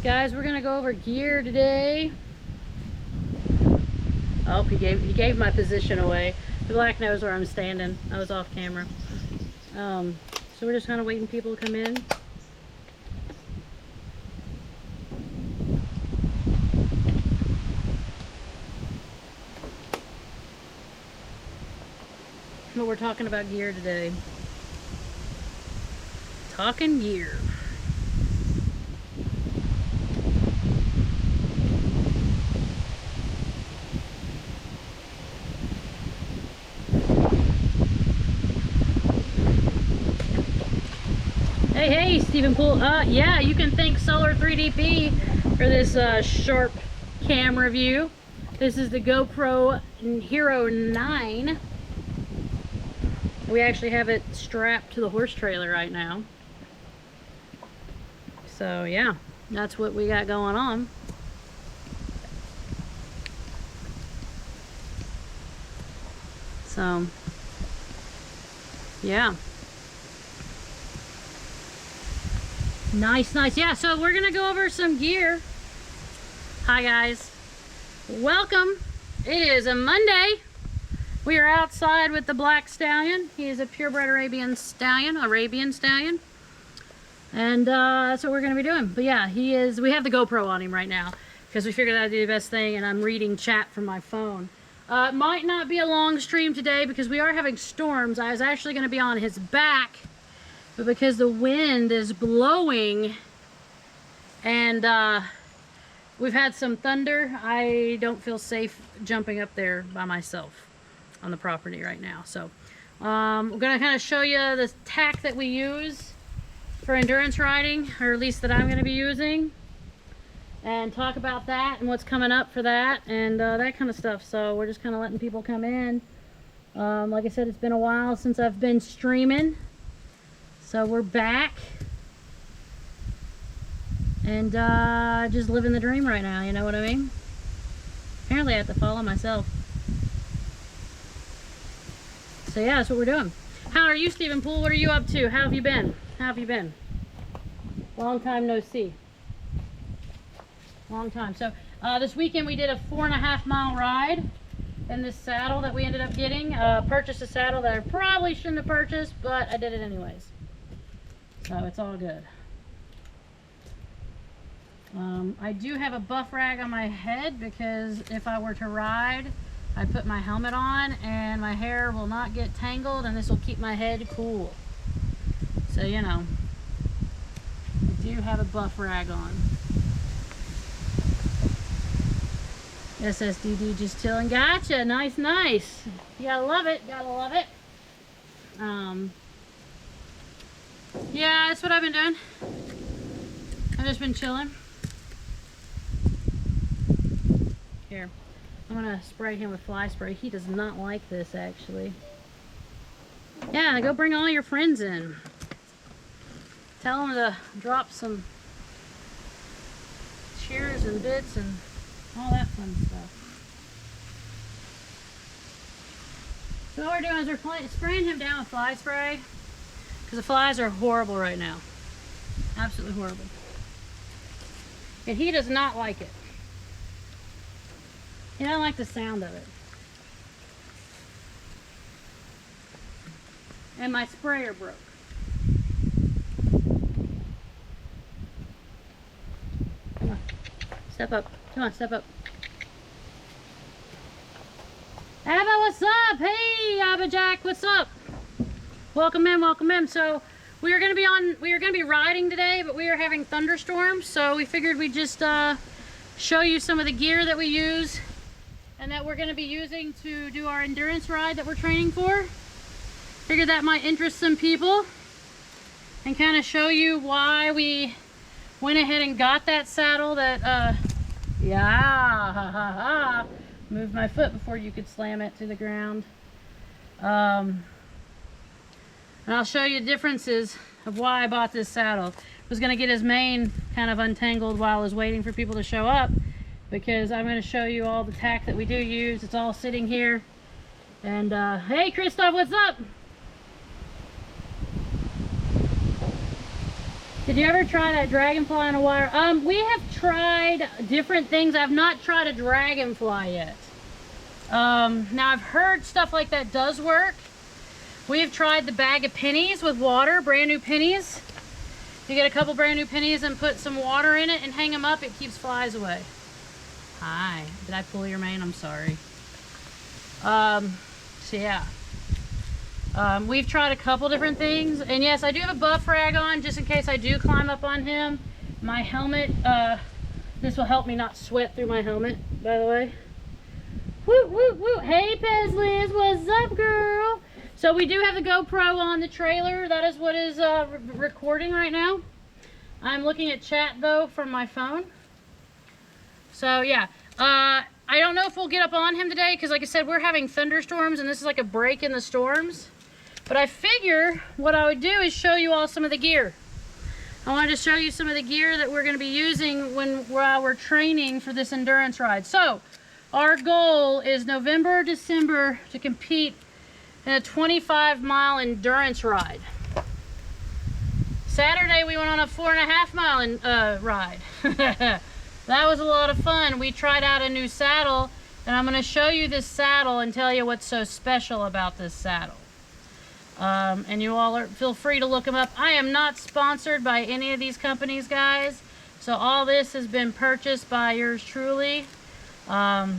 Guys, we're gonna go over gear today. Oh, he gave my position away. The black knows where I'm standing. I was off camera. So we're just kind of waiting people to come in. But we're talking about gear today. Talking gear. Hey, Stephen Poole. Yeah, you can thank Solar 3DP for this sharp camera view. This is the GoPro Hero 9. We actually have it strapped to the horse trailer right now. So yeah, that's what we got going on. So yeah. Nice. Yeah, so we're gonna go over some gear. Hi guys, welcome. It is a Monday. We are outside with the black stallion. He is a purebred Arabian stallion, and that's what we're gonna be doing. But yeah, we have the GoPro on him right now because we figured that'd be the best thing, and I'm reading chat from my phone. It might not be a long stream today because we are having storms. I was actually gonna be on his back, but because the wind is blowing and we've had some thunder, I don't feel safe jumping up there by myself on the property right now. So we're gonna kind of show you the tack that we use for endurance riding, or at least that I'm gonna be using, and talk about that and what's coming up for that and that kind of stuff. So we're just kind of letting people come in. Like I said, it's been a while since I've been streaming, so we're back and just living the dream right now, you know what I mean? Apparently I have to follow myself. So yeah, that's what we're doing. How are you, Stephen Poole? What are you up to? How have you been? Long time no see. Long time. So this weekend we did a 4.5 mile ride in this saddle that we ended up getting. Purchased a saddle that I probably shouldn't have purchased, but I did it anyways. So it's all good. I do have a buff rag on my head because if I were to ride, I put my helmet on and my hair will not get tangled, and this will keep my head cool. So, you know, I do have a buff rag on. SSDD just chilling. Gotcha. Nice. You gotta love it. Yeah, that's what I've been doing. I've just been chilling. Here. I'm gonna spray him with fly spray. He does not like this, actually. Yeah, go bring all your friends in. Tell them to drop some cheers and bits and all that fun stuff. So what we're doing is we're spraying him down with fly spray because the flies are horrible right now. Absolutely horrible. And he does not like it. He doesn't like the sound of it. And my sprayer broke. Come on. Step up. Come on, step up. Abba, what's up? Hey, Abba Jack, what's up? Welcome in. So we are gonna be riding today, but we are having thunderstorms, so we figured we'd just show you some of the gear that we use and that we're going to be using to do our endurance ride that we're training for. Figured that might interest some people and kind of show you why we went ahead and got that saddle that moved my foot before you could slam it to the ground. And I'll show you differences of why I bought this saddle. I was going to get his mane kind of untangled while I was waiting for people to show up, because I'm going to show you all the tack that we do use. It's all sitting here. And hey Christoph, what's up? Did you ever try that dragonfly on a wire? We have tried different things. I've not tried a dragonfly yet. Now I've heard stuff like that does work. We've tried the bag of pennies with water, brand new pennies. You get a couple brand new pennies and put some water in it and hang them up. It keeps flies away. Hi, did I pull your mane? I'm sorry. So yeah. We've tried a couple different things, and yes, I do have a buff rag on just in case I do climb up on him. My helmet, this will help me not sweat through my helmet, by the way. Woo, woo, woo. Hey, Pez Liz, what's up, girl? So we do have the GoPro on the trailer. That is what is recording right now. I'm looking at chat, though, from my phone. So, yeah. I don't know if we'll get up on him today, because like I said, we're having thunderstorms, and this is like a break in the storms. But I figure what I would do is show you all some of the gear. I wanted to show you some of the gear that we're going to be using while we're training for this endurance ride. So, our goal is November, December to compete in a 25-mile endurance ride. Saturday we went on a 4.5-mile ride. That was a lot of fun. We tried out a new saddle, and I'm going to show you this saddle and tell you what's so special about this saddle. And you all feel free to look them up. I am not sponsored by any of these companies, guys. So all this has been purchased by yours truly to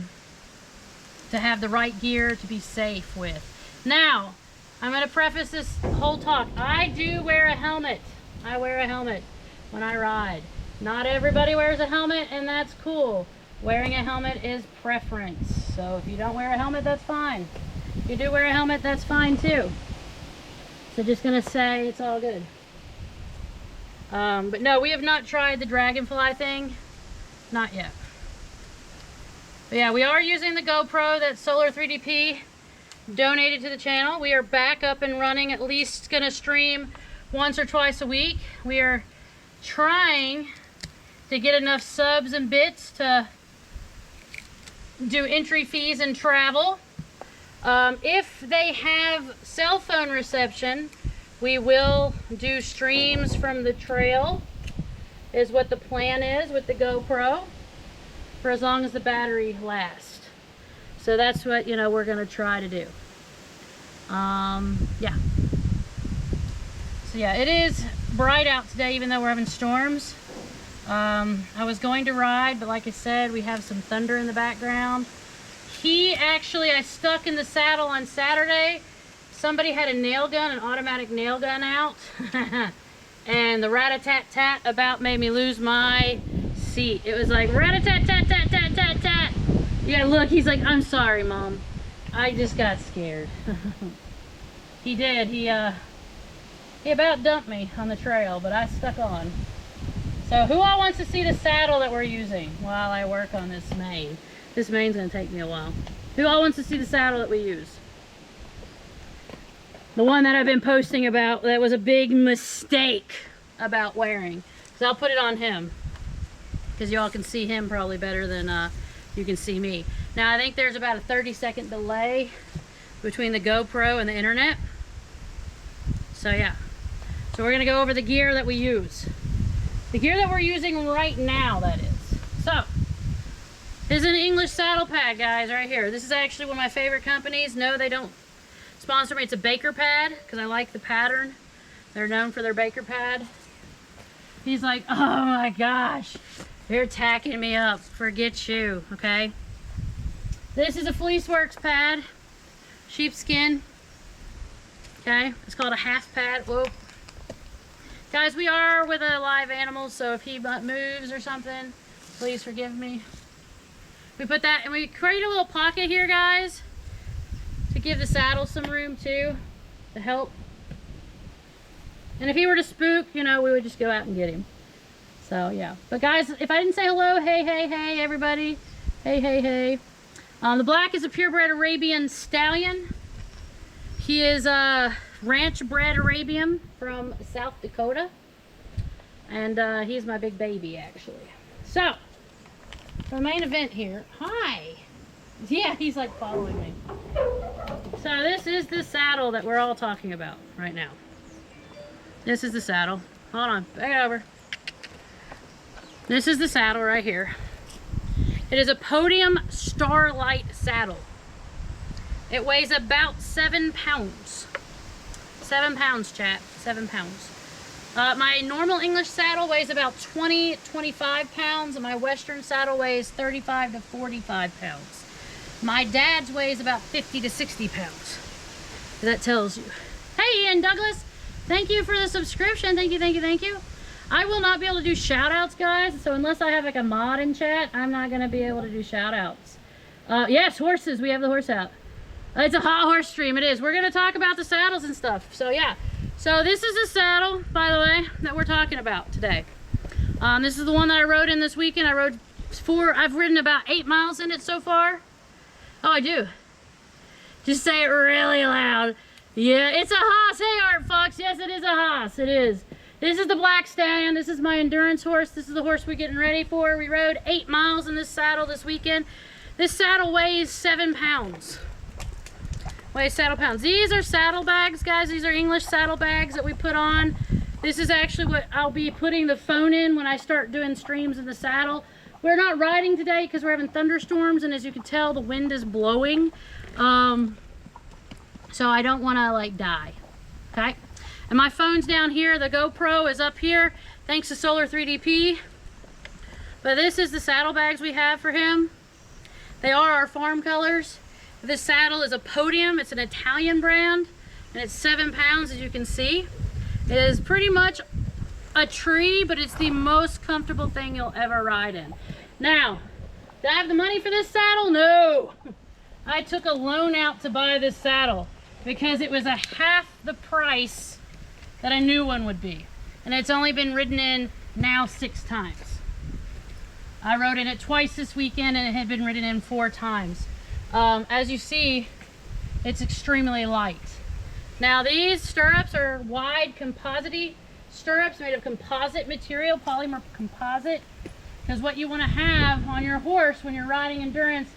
have the right gear to be safe with. Now, I'm going to preface this whole talk. I do wear a helmet. I wear a helmet when I ride. Not everybody wears a helmet, and that's cool. Wearing a helmet is preference. So if you don't wear a helmet, that's fine. If you do wear a helmet, that's fine too. So just gonna say it's all good. But no, we have not tried the dragonfly thing. Not yet. But yeah, we are using the GoPro that Solar 3DP donated to the channel. We are back up and running, at least gonna stream once or twice a week. We are trying to get enough subs and bits to do entry fees and travel. If they have cell phone reception, we will do streams from the trail, is what the plan is with the GoPro, for as long as the battery lasts. So that's what, you know, we're going to try to do. Yeah. So yeah, it is bright out today, even though we're having storms. I was going to ride, but like I said, we have some thunder in the background. I stuck in the saddle on Saturday. Somebody had a nail gun, an automatic nail gun out. And the rat-a-tat-tat about made me lose my seat. It was like rat-a-tat-tat-tat-tat-tat-tat. Yeah, look, he's like, I'm sorry, Mom. I just got scared. He did. He about dumped me on the trail, but I stuck on. So who all wants to see the saddle that we're using while I work on this mane? This mane's going to take me a while. Who all wants to see the saddle that we use? The one that I've been posting about that was a big mistake about wearing. So I'll put it on him, because y'all can see him probably better than you can see me. Now I think there's about a 30-second delay between the GoPro and the internet. So yeah. So we're going to go over the gear that we use. The gear that we're using right now, that is. So, this is an English saddle pad, guys, right here. This is actually one of my favorite companies. No, they don't sponsor me. It's a Baker pad, because I like the pattern. They're known for their Baker pad. He's like, oh my gosh, you're tacking me up. Forget you, okay? This is a Fleeceworks pad, sheepskin. Okay, it's called a half pad. Whoa. Guys, we are with a live animal, so if he moves or something, please forgive me. We put that, and we create a little pocket here, guys, to give the saddle some room too, to help. And if he were to spook, you know, we would just go out and get him. So yeah. But guys, if I didn't say hello, hey, hey, hey, everybody. Hey, hey, hey. The black is a purebred Arabian stallion. He is a ranch bred Arabian from South Dakota. And he's my big baby, actually. So, for the main event here. Hi. Yeah, he's like following me. So this is the saddle that we're all talking about right now. This is the saddle. hold on, back it over. This is the saddle right here. It is a Podium Starlight saddle. It weighs about 7 pounds. 7 pounds, chat. 7 pounds. My normal English saddle weighs about 20-25 pounds, and my Western saddle weighs 35 to 45 pounds. My dad's weighs about 50 to 60 pounds. That tells you. Hey, Ian Douglas, thank you for the subscription. Thank you, thank you, thank you. I will not be able to do shout outs, guys, so unless I have like a mod in chat, I'm not going to be able to do shout outs. Yes, horses. We have the horse out. It's a hot horse stream. It is. We're going to talk about the saddles and stuff. So, yeah. So, this is a saddle, by the way, that we're talking about today. This is the one that I rode in this weekend. I've ridden about 8 miles in it so far. Oh, I do. Just say it really loud. Yeah, it's a Haas. Hey, Art Fox. Yes, it is a Haas. It is. This is the Black Stallion. This is my endurance horse. This is the horse we're getting ready for. We rode 8 miles in this saddle this weekend. This saddle weighs 7 pounds. Weighs saddle pounds. These are saddle bags, guys. These are English saddle bags that we put on. This is actually what I'll be putting the phone in when I start doing streams in the saddle. We're not riding today because we're having thunderstorms, and as you can tell, the wind is blowing. So I don't want to like die. Okay. And my phone's down here. The GoPro is up here, thanks to Solar 3DP. But this is the saddle bags we have for him. They are our farm colors. This saddle is a Podium. It's an Italian brand, and it's 7 pounds, as you can see. It is pretty much a tree, but it's the most comfortable thing you'll ever ride in. Now, do I have the money for this saddle? No. I took a loan out to buy this saddle because it was a half the price that a new one would be. And it's only been ridden in now 6 times. I rode in it twice this weekend, and it had been ridden in 4 times. As you see, it's extremely light. Now these stirrups are wide composite stirrups made of composite material, polymer composite, because what you want to have on your horse when you're riding endurance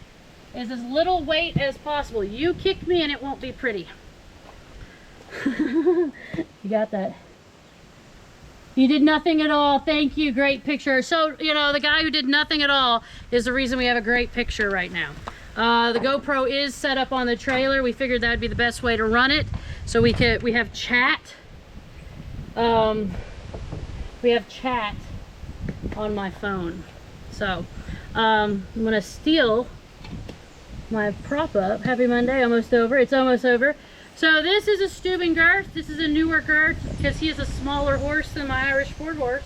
is as little weight as possible. You kick me and it won't be pretty. You got that? You did nothing at all. Thank you. Great picture. So, you know, the guy who did nothing at all is the reason we have a great picture right now. The GoPro is set up on the trailer. We figured that would be the best way to run it. So we have chat. We have chat on my phone. So, I'm going to steal my prop up. Happy Monday. Almost over. It's almost over. So this is a Steuben girth. This is a newer girth because he is a smaller horse than my Irish Sport horse.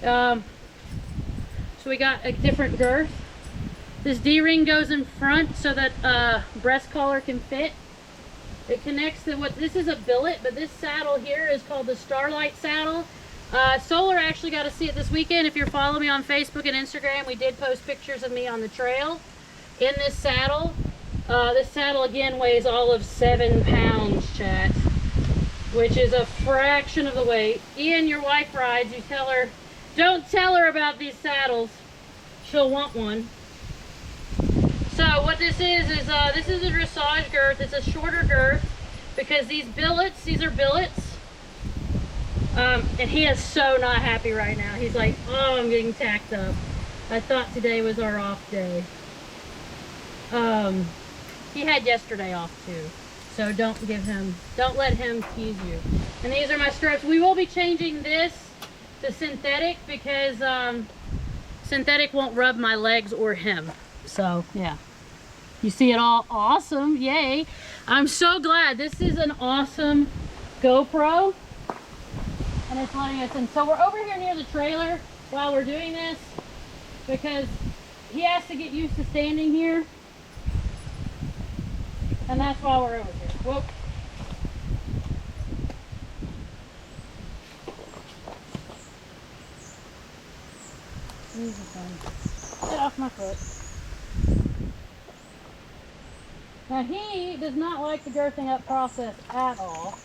So we got a different girth. This D-ring goes in front so that breast collar can fit. It connects to this is a billet, but this saddle here is called the Starlight saddle. Solar actually got to see it this weekend. If you're following me on Facebook and Instagram, we did post pictures of me on the trail in this saddle. This saddle again weighs all of 7 pounds, chat, which is a fraction of the weight. Ian, your wife rides. You tell her, don't tell her about these saddles. She'll want one. So what this is this is a dressage girth. It's a shorter girth because these are billets. And he is so not happy right now. He's like, oh, I'm getting tacked up. I thought today was our off day. He had yesterday off too. So don't let him tease you. And these are my stirrups. We will be changing this to synthetic because synthetic won't rub my legs or him. So yeah. You see it all? Awesome. Yay. I'm so glad. This is an awesome GoPro. And it's letting us in. So we're over here near the trailer while we're doing this because he has to get used to standing here. And that's why we're over here. Whoop. Get off my foot. Now he does not like the girthing up process at all.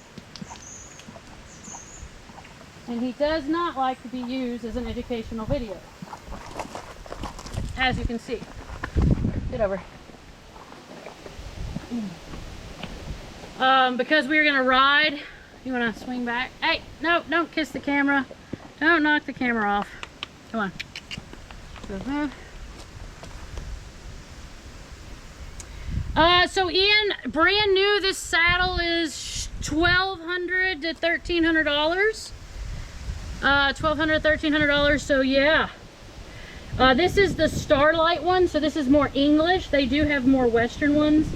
And he does not like to be used as an educational video. As you can see. Get over. Because we're going to ride You want to swing back? Hey, no, don't kiss the camera. Don't knock the camera off. Come on. So Ian, brand new, this saddle is $1,200 to $1,300. $1,200, $1,300. So yeah. This is the Starlight one, so this is more English. They do have more Western ones.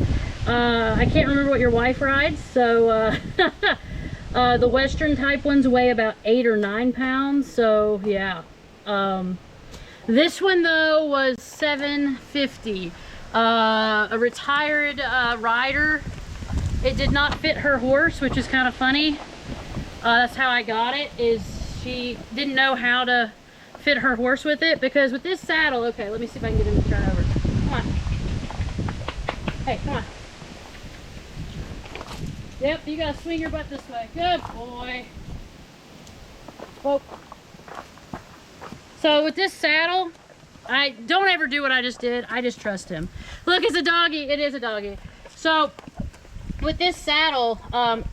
I can't remember what your wife rides, so the Western type ones weigh about 8 or 9 pounds, so yeah. This one though was $750. A retired rider. It did not fit her horse, which is kind of funny. That's how I got it, is she didn't know how to fit her horse with it, because with this saddle, okay, let me see if I can get him to turn over. Come on. Hey, come on. Yep, you gotta swing your butt this way. Good boy. Whoa. So with this saddle, I don't ever do what I just did. I just trust him. Look, it's a doggy. It is a doggy. So with this saddle,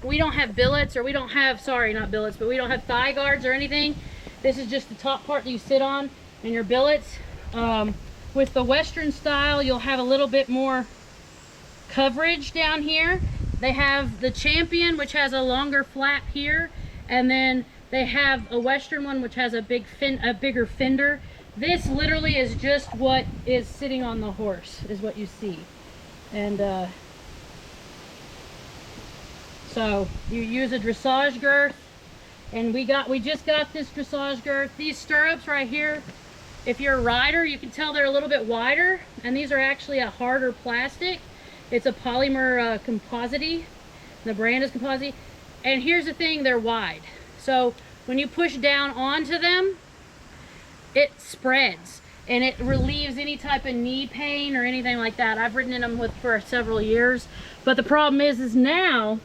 we don't have billets, or we don't have, sorry, not billets, but we don't have thigh guards or anything. This is just the top part that you sit on and your billets. With the Western style, you'll have a little bit more coverage down here. They have the Champion, which has a longer flap here, and then they have a Western one, which has a bigger fender. This literally is just what is sitting on the horse, is what you see. And so you use a dressage girth, and we just got this dressage girth. These stirrups right here, if you're a rider, you can tell they're a little bit wider, and these are actually a harder plastic. It's a polymer composite. The brand is composite. And here's the thing, they're wide. So when you push down onto them, it spreads and it relieves any type of knee pain or anything like that. I've ridden in them for several years. But the problem is now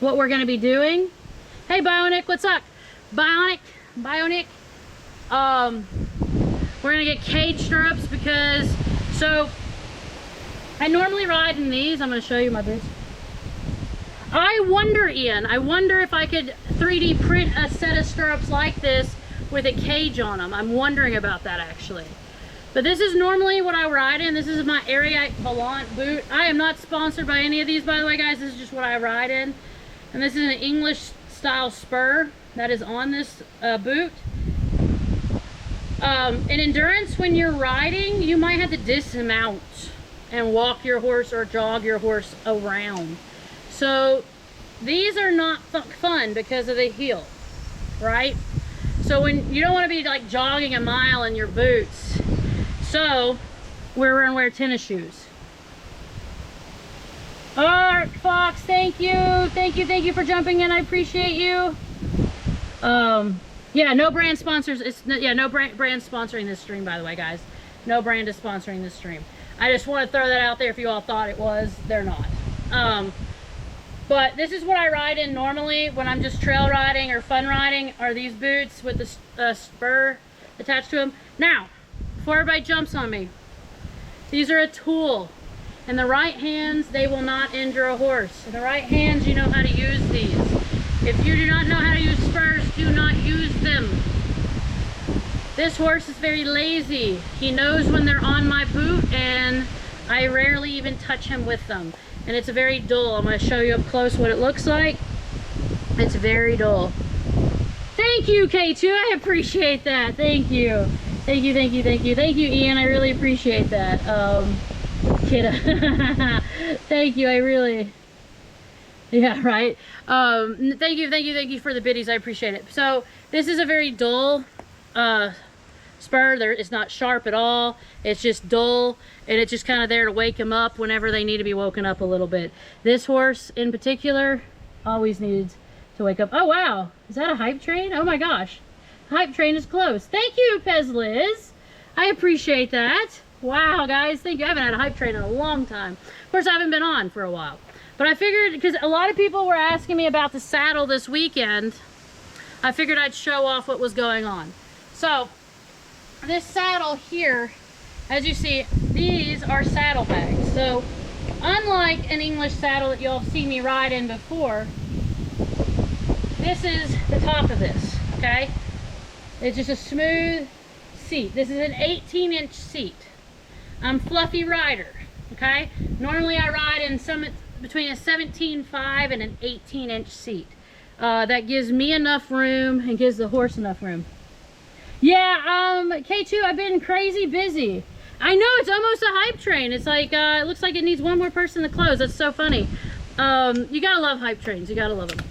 what we're going to be doing. Hey Bionic, what's up? Bionic. We're going to get cage stirrups because, so I normally ride in these. I'm going to show you my boots. I wonder, Ian, I wonder if I could 3D print a set of stirrups like this with a cage on them. I'm wondering about that actually. But this is normally what I ride in. This is my Ariat Volant boot. I am not sponsored by any of these, by the way, guys. This is just what I ride in. And this is an English style spur that is on this boot. In endurance, when you're riding, you might have to dismount and walk your horse or jog your horse around. So these are not fun because of the heel, right? So when you don't want to be like jogging a mile in your boots, so we're gonna wear tennis shoes. Art Fox, thank you for jumping in. I appreciate you. Yeah, no brand sponsors. No brand sponsoring this stream, by the way, guys. No brand is sponsoring this stream. I just want to throw that out there. If you all thought it was, they're not. But this is what I ride in normally when I'm just trail riding or fun riding, are these boots with the spur attached to them. Now, before everybody jumps on me, these are a tool. In the right hands, they will not injure a horse. In the right hands, you know how to use these. If you do not know how to use spurs, do not use them. This horse is very lazy. He knows when they're on my boot, and I rarely even touch him with them. And it's very dull. I'm going to show you up close what it looks like. It's very dull. Thank you, K2. I appreciate that. Thank you. Thank you, Ian. I really appreciate that. Kidda. Thank you. I really... Yeah, right. Thank you for the biddies. I appreciate it. So this is a very dull spur. It's not sharp at all. It's just dull, and it's just kind of there to wake them up whenever they need to be woken up a little bit. This horse in particular always needs to wake up. Oh wow, is that a hype train? Oh my gosh, hype train is close. Thank you, Pez Liz. I appreciate that. Wow, guys, thank you. I haven't had a hype train in a long time. Of course, I haven't been on for a while. But I figured, because a lot of people were asking me about the saddle this weekend, I figured I'd show off what was going on. So, this saddle here, as you see, these are saddlebags. So, unlike an English saddle that you'll see me ride in before, this is the top of this, okay? It's just a smooth seat. This is an 18-inch seat. I'm Fluffy Rider, okay? Normally I ride in between a 17.5 and an 18-inch seat. That gives me enough room and gives the horse enough room. Yeah, K2, I've been crazy busy. I know, it's almost a hype train. It's like, it looks like it needs one more person to close. That's so funny. You gotta love hype trains. You gotta love them.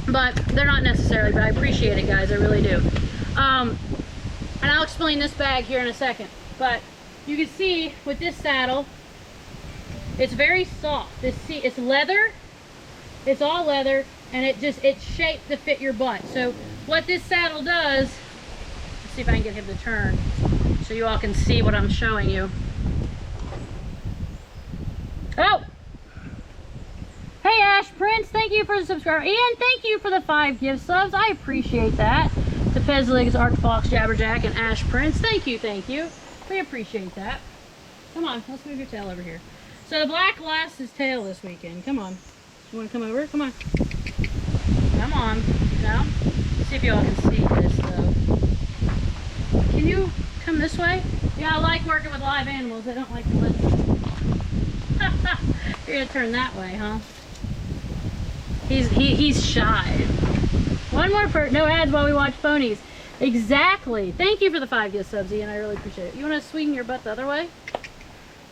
But they're not necessarily, but I appreciate it, guys. I really do. And I'll explain this bag here in a second. But you can see with this saddle, it's very soft. This seat, it's leather. It's all leather, and it's shaped to fit your butt. So what this saddle does, let's see if I can get him to turn so you all can see what I'm showing you. Oh! Hey Ash Prince, thank you for the subscriber. Ian, thank you for the 5 gift subs. I appreciate that. To Pezligs, Arch Fox, Jabberjack, and Ash Prince. Thank you, thank you. We appreciate that. Come on, let's move your tail over here. So the black lasts his tail this weekend. Come on. You want to come over? Come on. Come on. Now, let's see if you all can see this though. Can you come this way? Yeah, I like working with live animals. I don't like to let them. You're gonna turn that way, huh? He's shy. One more no ads while we watch ponies. Exactly. Thank you for the 5 gift subs, Ian. I really appreciate it. You want to swing your butt the other way?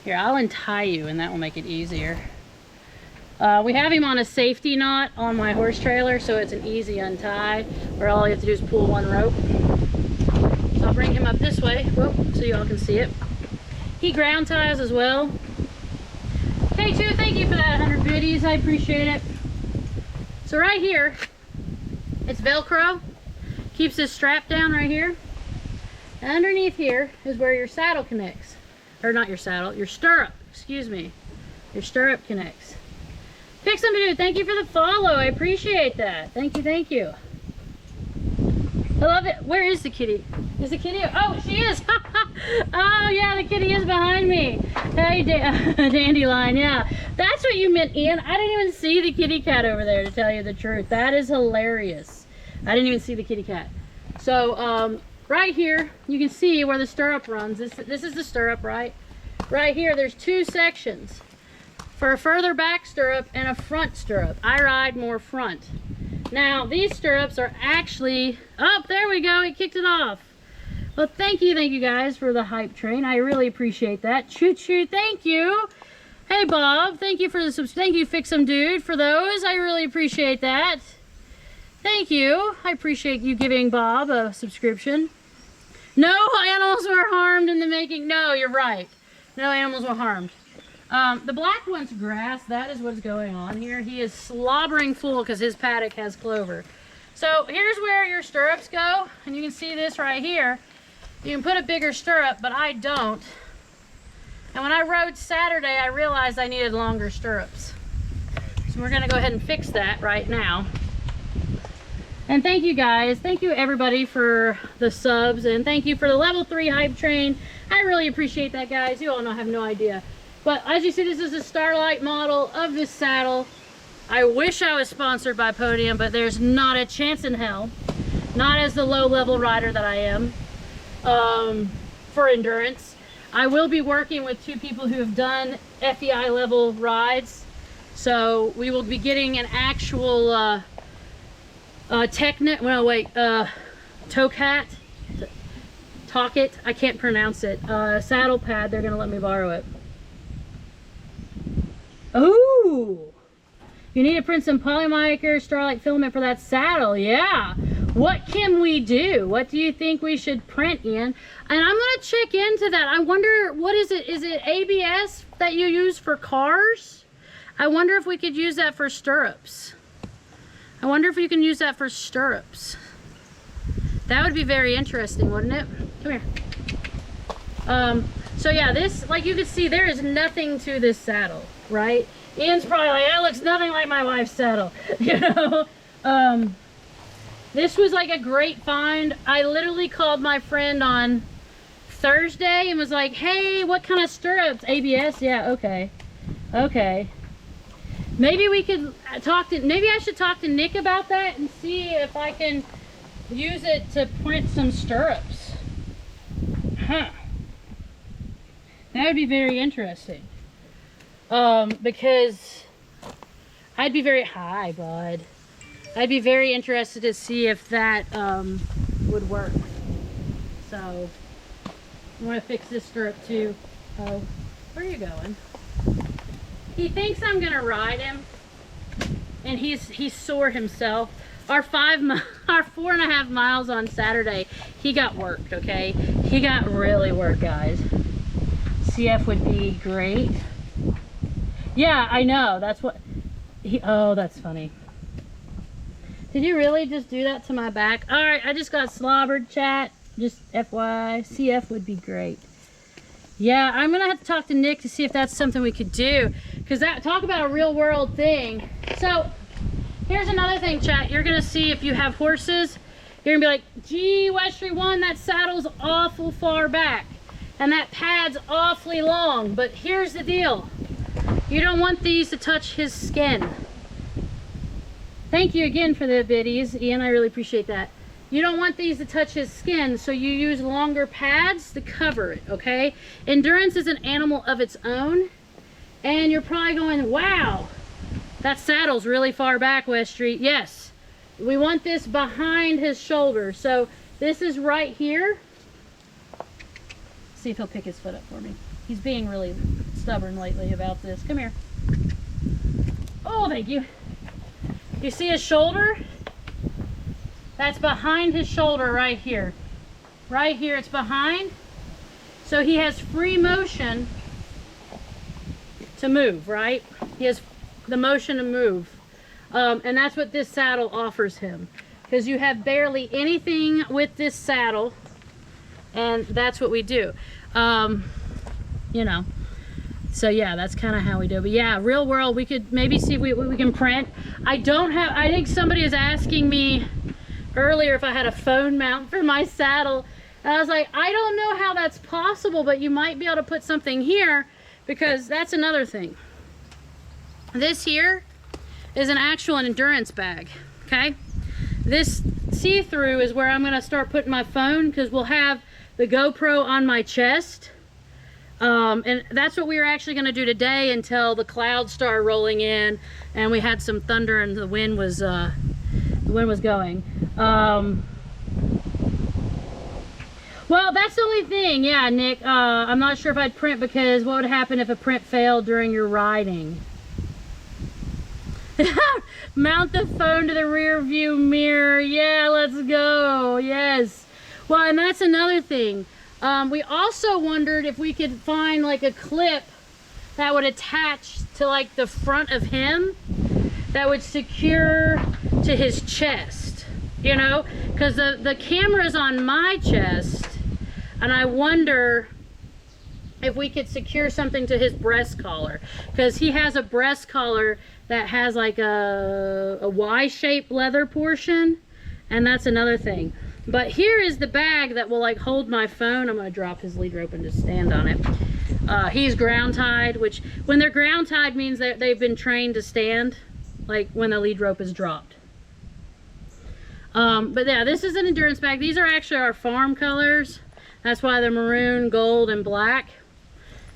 Here, I'll untie you, and that will make it easier. We have him on a safety knot on my horse trailer, so it's an easy untie, where all you have to do is pull one rope. So I'll bring him up this way, whoop, so you all can see it. He ground ties as well. K2, thank you for that 100 biddies. I appreciate it. So right here, it's Velcro. Keeps this strap down right here. And underneath here is where your saddle connects. Or not your saddle, your stirrup, excuse me. Your stirrup connects. Pick something to do. Thank you for the follow. I appreciate that. Thank you, thank you. I love it. Where is the kitty? Is the kitty? Oh, she is. Oh, yeah, the kitty is behind me. Hey, Dandelion. Yeah, that's what you meant, Ian. I didn't even see the kitty cat over there, to tell you the truth. That is hilarious. I didn't even see the kitty cat. So, right here, you can see where the stirrup runs. This is the stirrup, right? Right here, there's 2 sections. For a further back stirrup and a front stirrup. I ride more front. Now, these stirrups are actually... Oh, there we go. It kicked it off. Well, thank you guys for the hype train. I really appreciate that. Choo choo, thank you. Hey, Bob. Thank you for the thank you, Fix'em Dude, for those. I really appreciate that. Thank you. I appreciate you giving Bob a subscription. No animals were harmed in the making. No, you're right. No animals were harmed. The black one's grass. That is what's going on here. He is slobbering full because his paddock has clover. So here's where your stirrups go. And you can see this right here. You can put a bigger stirrup, but I don't. And when I rode Saturday, I realized I needed longer stirrups. So we're going to go ahead and fix that right now. And thank you guys. Thank you everybody for the subs. And thank you for the level 3 hype train. I really appreciate that, guys. You all have no idea. But as you see, this is a Starlight model of this saddle. I wish I was sponsored by Podium, but there's not a chance in hell. Not as the low-level rider that I am for endurance. I will be working with 2 people who have done FEI level rides. So we will be getting an actual Tocket, I can't pronounce it. Saddle pad, they're gonna let me borrow it. Ooh! You need to print some Polymiker Starlight filament for that saddle. Yeah! What can we do? What do you think we should print, Ian? And I'm gonna check into that. I wonder, what is it? Is it ABS that you use for cars? I wonder if we could use that for stirrups. I wonder if you can use that for stirrups. That would be very interesting, wouldn't it? Come here. So yeah, this, like you can see, there is nothing to this saddle, right? Ian's probably like, that looks nothing like my wife's saddle, you know? This was like a great find. I literally called my friend on Thursday and was like, hey, what kind of stirrups? ABS? Yeah, okay. Okay. Maybe we could maybe I should talk to Nick about that and see if I can use it to print some stirrups. Huh. That would be very interesting. Because I'd be very, hi bud. I'd be very interested to see if that would work. So I want to fix this stirrup too. Oh, where are you going? He thinks I'm gonna ride him, and he's sore himself. Our 4.5 miles on Saturday, he got worked. Okay, he got really worked, guys. CF would be great. Yeah, I know. That's what he. Oh, that's funny. Did you really just do that to my back? All right, I just got slobbered, chat. Just FYI, CF would be great. Yeah, I'm gonna have to talk to Nick to see if that's something we could do. Cause talk about a real world thing. So here's another thing, chat. You're gonna see if you have horses, you're gonna be like, gee, Westry One, that saddle's awful far back. And that pad's awfully long. But here's the deal. You don't want these to touch his skin. Thank you again for the biddies, Ian. I really appreciate that. You don't want these to touch his skin, so you use longer pads to cover it, okay? Endurance is an animal of its own, and you're probably going, wow, that saddle's really far back, Westry. Yes, we want this behind his shoulder. So this is right here. See if he'll pick his foot up for me. He's being really stubborn lately about this. Come here. Oh, thank you. You see his shoulder? That's behind his shoulder right here. Right here, it's behind. So he has free motion to move, right? He has the motion to move. And that's what this saddle offers him. Because you have barely anything with this saddle. And that's what we do. You know. So yeah, that's kind of how we do. But yeah, real world, we could maybe see what we can print. I think somebody is asking me earlier if I had a phone mount for my saddle. And I was like, I don't know how that's possible, but you might be able to put something here, because that's another thing. This here is an actual endurance bag, okay? This see-through is where I'm gonna start putting my phone, because we'll have the GoPro on my chest. And that's what we were actually going to do today until the clouds started rolling in and we had some thunder and the wind was going. Well, that's the only thing. Yeah, Nick, I'm not sure if I'd print, because what would happen if a print failed during your riding? Mount the phone to the rear view mirror. Yeah, let's go. Yes. Well, and that's another thing. We also wondered if we could find like a clip that would attach to like the front of him that would secure to his chest, you know, because the camera's on my chest, and I wonder if we could secure something to his breast collar, because he has a breast collar that has like a Y-shaped leather portion, and that's another thing. But here is the bag that will like hold my phone. I'm gonna drop his lead rope and just stand on it. He's ground tied, which when they're ground tied means that they've been trained to stand, like when the lead rope is dropped. But yeah, this is an endurance bag. These are actually our farm colors. That's why they're maroon, gold, and black.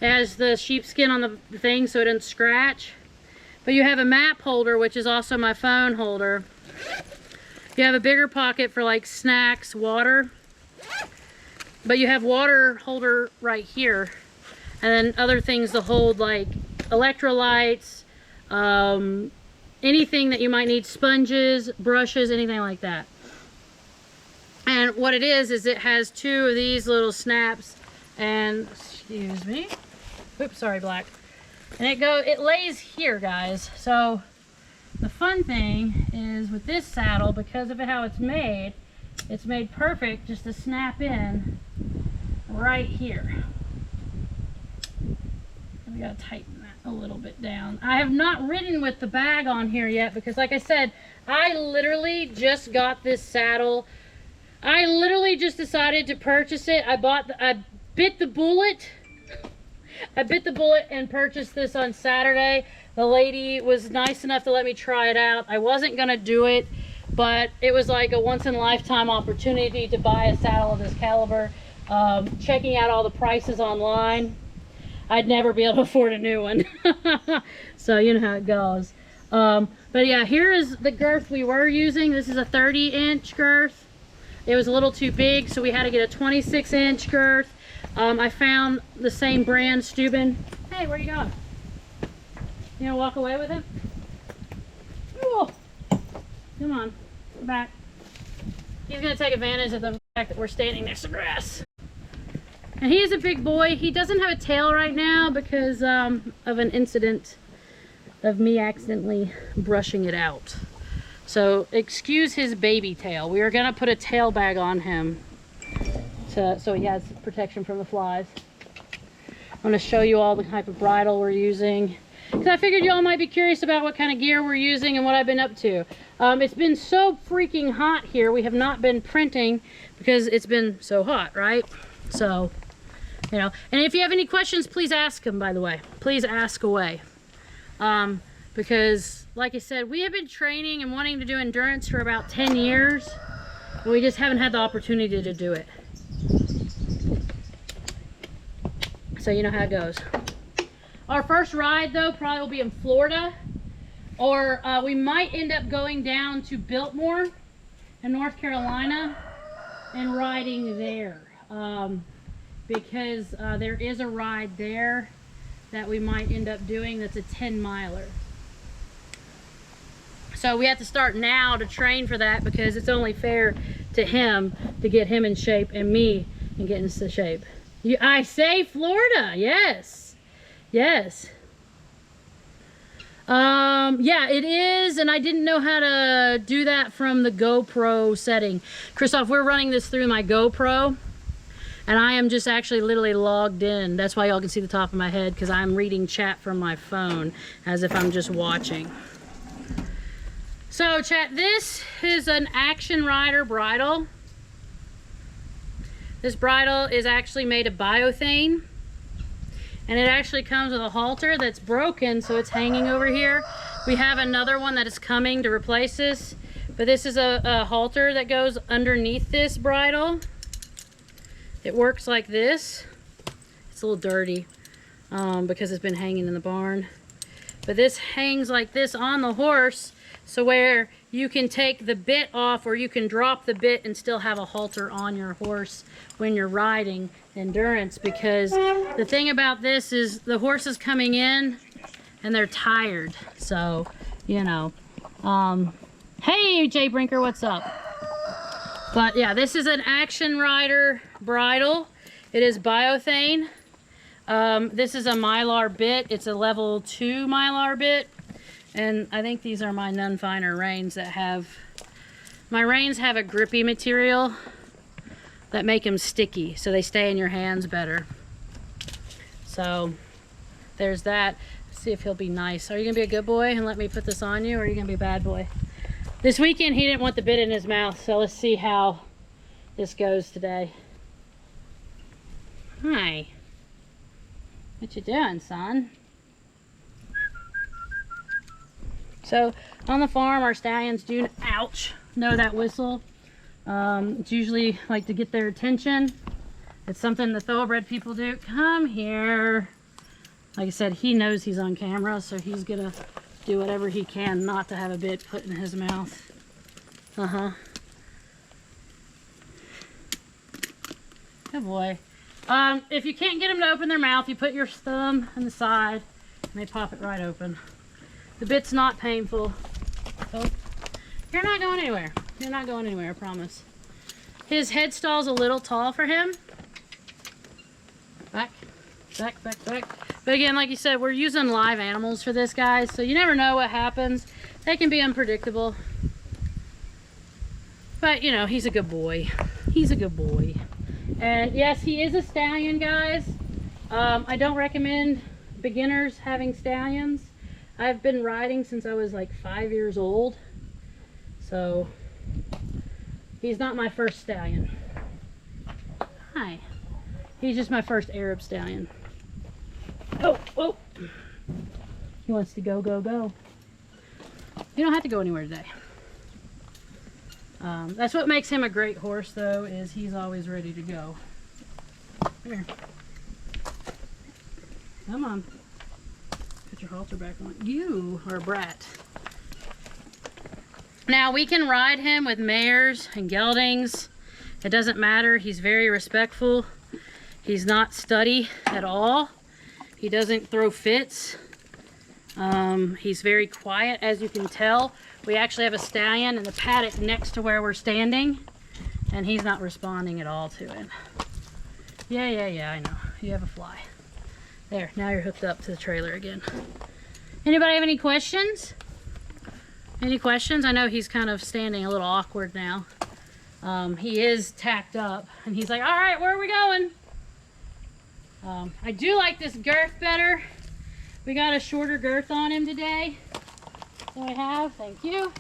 It has the sheepskin on the thing so it doesn't scratch. But you have a map holder, which is also my phone holder. You have a bigger pocket for like snacks, water. But you have water holder right here. And then other things to hold like electrolytes, anything that you might need, sponges, brushes, anything like that. And what it is it has two of these little snaps, and excuse me. Oops, sorry, Black. And it lays here, guys. So the fun thing is with this saddle, because of how it's made perfect just to snap in right here. We gotta tighten that a little bit down. I have not ridden with the bag on here yet, because like I said, I literally just got this saddle. I literally just decided to purchase it. I bit the bullet I bit the bullet and purchased this on Saturday. The lady was nice enough to let me try it out. I wasn't gonna do it, but it was like a once-in-a-lifetime opportunity to buy a saddle of this caliber. Checking out all the prices online, I'd never be able to afford a new one. So you know how it goes. But yeah, here is the girth we were using. This is a 30-inch girth. It was a little too big, so we had to get a 26-inch girth. I found the same brand, Steuben. Hey, where you going? You gonna walk away with him? Ooh. Come on, come back. He's gonna take advantage of the fact that we're standing next to grass. And he is a big boy. He doesn't have a tail right now because of an incident of me accidentally brushing it out. So excuse his baby tail. We are gonna put a tail bag on him so he has protection from the flies. I'm gonna show you all the type of bridle we're using, because I figured y'all might be curious about what kind of gear we're using and what I've been up to. It's been so freaking hot here. We have not been printing because it's been so hot, right? So, you know, and if you have any questions, please ask them, by the way. Please ask away. Because, like I said, we have been training and wanting to do endurance for about 10 years, but we just haven't had the opportunity to do it. So you know how it goes. Our first ride, though, probably will be in Florida, or we might end up going down to Biltmore in North Carolina and riding there, because there is a ride there that we might end up doing that's a 10-miler. So we have to start now to train for that, because it's only fair to him to get him in shape and me and get into shape. I say Florida, yes. Yes. Yeah, it is, and I didn't know how to do that from the GoPro setting. Christoph, we're running this through my GoPro, and I am just actually literally logged in. That's why y'all can see the top of my head, because I'm reading chat from my phone as if I'm just watching. So chat, this is an Action Rider bridle. This bridle is actually made of biothane, and it actually comes with a halter that's broken, so it's hanging over here. We have another one that is coming to replace this, but this is a halter that goes underneath this bridle. It works like this. It's a little dirty because it's been hanging in the barn, but this hangs like this on the horse, so where you can take the bit off, or you can drop the bit and still have a halter on your horse when you're riding endurance. Because the thing about this is the horse is coming in and they're tired. So, you know, hey Jay Brinker, what's up? But yeah, this is an Action Rider bridle. It is biothane. This is a Mylar bit. It's a level 2 Mylar bit. And I think these are my None Finer reins that have, my reins have a grippy material that make them sticky, so they stay in your hands better. So there's that. Let's see if he'll be nice. Are you gonna be a good boy and let me put this on you, or are you gonna be a bad boy? This weekend he didn't want the bit in his mouth, so let's see how this goes today. Hi. What you doing, son? So on the farm, our stallions do, ouch, know that whistle. It's usually like to get their attention. It's something the thoroughbred people do. Come here. Like I said, he knows he's on camera, so he's gonna do whatever he can not to have a bit put in his mouth. Good boy. If you can't get them to open their mouth, you put your thumb on the side and they pop it right open. The bit's not painful. Oh, you're not going anywhere. You're not going anywhere, I promise. His head stall's a little tall for him. Back, back, back, back. But again, like you said, we're using live animals for this, guys, so you never know what happens. They can be unpredictable. But, you know, he's a good boy. He's a good boy. And yes, he is a stallion, guys. I don't recommend beginners having stallions. I've been riding since I was like 5 years old, so he's not my first stallion. Hi. He's just my first Arab stallion. He wants to go, go, go. You don't have to go anywhere today. That's what makes him a great horse, though, is he's always ready to go. Come here. Come on. Put your halter back on. You are a brat. Now, we can ride him with mares and geldings. It doesn't matter. He's very respectful. He's not studdy at all. He doesn't throw fits. He's very quiet, as you can tell. We actually have a stallion in the paddock next to where we're standing, and he's not responding at all to it. Yeah, I know. You have a fly. There, now you're hooked up to the trailer again. Anybody have any questions? Any questions? I know he's kind of standing a little awkward now. He is tacked up, and he's like, all right, where are we going? I do like this girth better. We got a shorter girth on him today. So I have, thank you.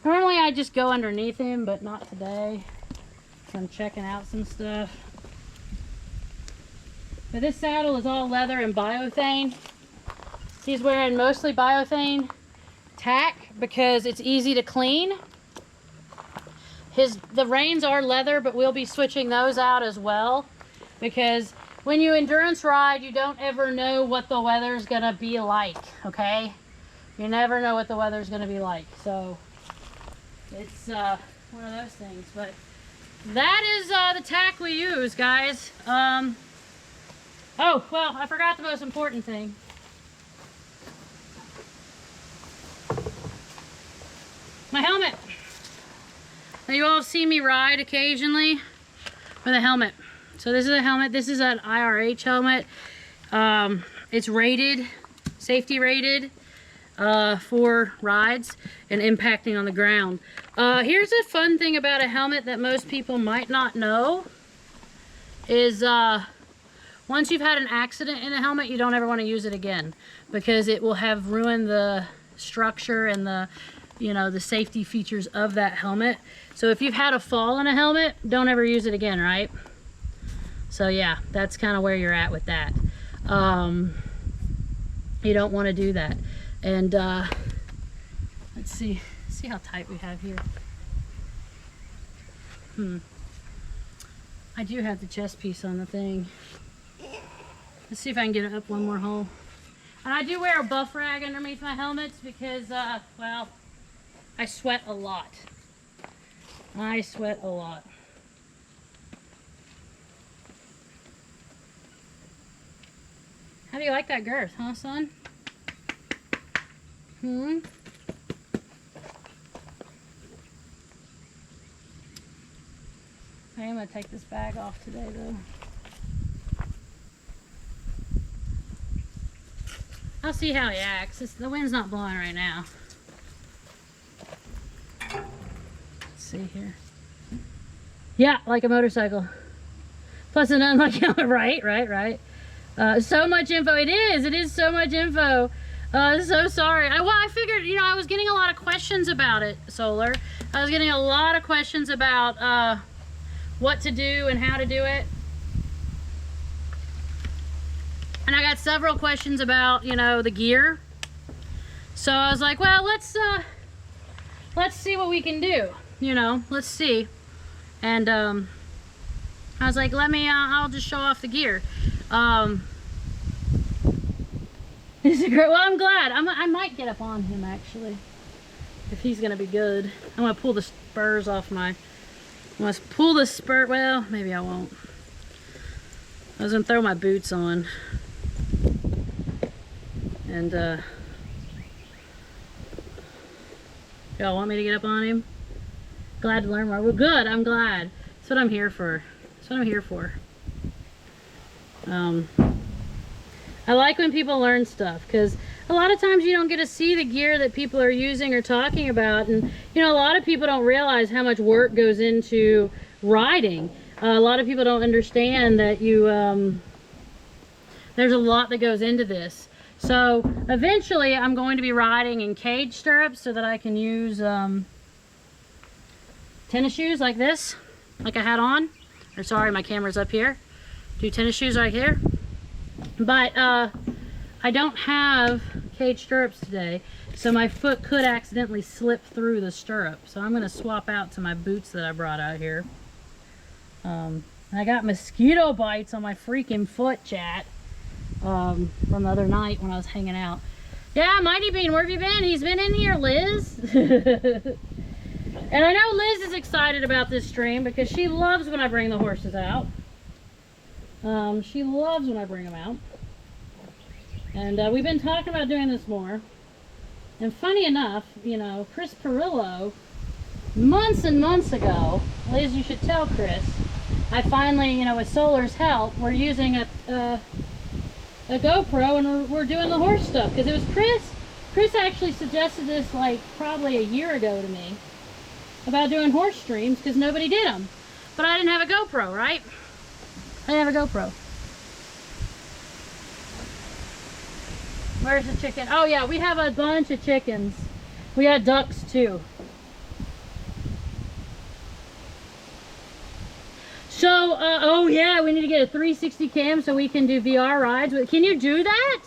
Normally I just go underneath him, but not today. So I'm checking out some stuff. But this saddle is all leather and biothane. He's wearing mostly biothane tack because it's easy to clean. The reins are leather, but we'll be switching those out as well, because when you endurance ride, you don't ever know what the weather's gonna be like, okay? You never know what the weather's gonna be like, so it's one of those things. But that is the tack we use, guys. Oh, well, I forgot the most important thing. My helmet. Now, you all see me ride occasionally with a helmet. So this is a helmet. This is an IRH helmet. It's rated, safety rated for rides and impacting on the ground. Here's a fun thing about a helmet that most people might not know is once you've had an accident in a helmet, you don't ever want to use it again, because it will have ruined the structure and the, you know, the safety features of that helmet. So if you've had a fall in a helmet, don't ever use it again, right? So yeah, that's kind of where you're at with that. You don't want to do that. And let's see how tight we have here. I do have the chest piece on the thing. Let's see if I can get it up one more hole. And I do wear a buff rag underneath my helmets because, well, I sweat a lot. I sweat a lot. How do you like that girth, huh, son? Okay, I'm gonna take this bag off today, though. I'll see how he acts. The wind's not blowing right now. Let's see here. Yeah, like a motorcycle. Plus an unlucky helmet. Right. So much info. It is so much info. So sorry. Well, I figured, you know, I was getting a lot of questions about it, Solar. I was getting a lot of questions about what to do and how to do it. And I got several questions about, you know, the gear. So I was like, well, let's see what we can do. You know, let's see. And I was like, I'll just show off the gear. This is great. Well, I'm glad. I might get up on him, actually, if he's gonna be good. I'm gonna pull the spurs off my. I must pull the spur. Well, maybe I won't. I was gonna throw my boots on, and y'all want me to get up on him? Glad to learn more. Well, good. I'm glad. That's what I'm here for. That's what I'm here for. I like when people learn stuff, because a lot of times you don't get to see the gear that people are using or talking about, and you know, a lot of people don't realize how much work goes into riding. A lot of people don't understand that there's a lot that goes into this. So eventually I'm going to be riding in cage stirrups so that I can use tennis shoes like this, like I had on. Or sorry, my camera's up here. Do tennis shoes right here. But I don't have cage stirrups today, so my foot could accidentally slip through the stirrup. So I'm gonna swap out to my boots that I brought out here. I got mosquito bites on my freaking foot, chat, from the other night when I was hanging out. Yeah, Mighty Bean, where have you been? He's been in here, Liz. And I know Liz is excited about this stream because she loves when I bring the horses out. She loves when I bring them out. And we've been talking about doing this more. And funny enough, you know, Chris Perillo, months and months ago, Liz, you should tell Chris, I finally, you know, with Solar's help, we're using a GoPro and we're doing the horse stuff. Because it was Chris. Chris actually suggested this like probably a year ago to me about doing horse streams because nobody did them. But I didn't have a GoPro, right? I didn't have a GoPro. Where's the chicken? Oh yeah, we have a bunch of chickens. We got ducks too. So, oh yeah, we need to get a 360 cam so we can do VR rides. Can you do that?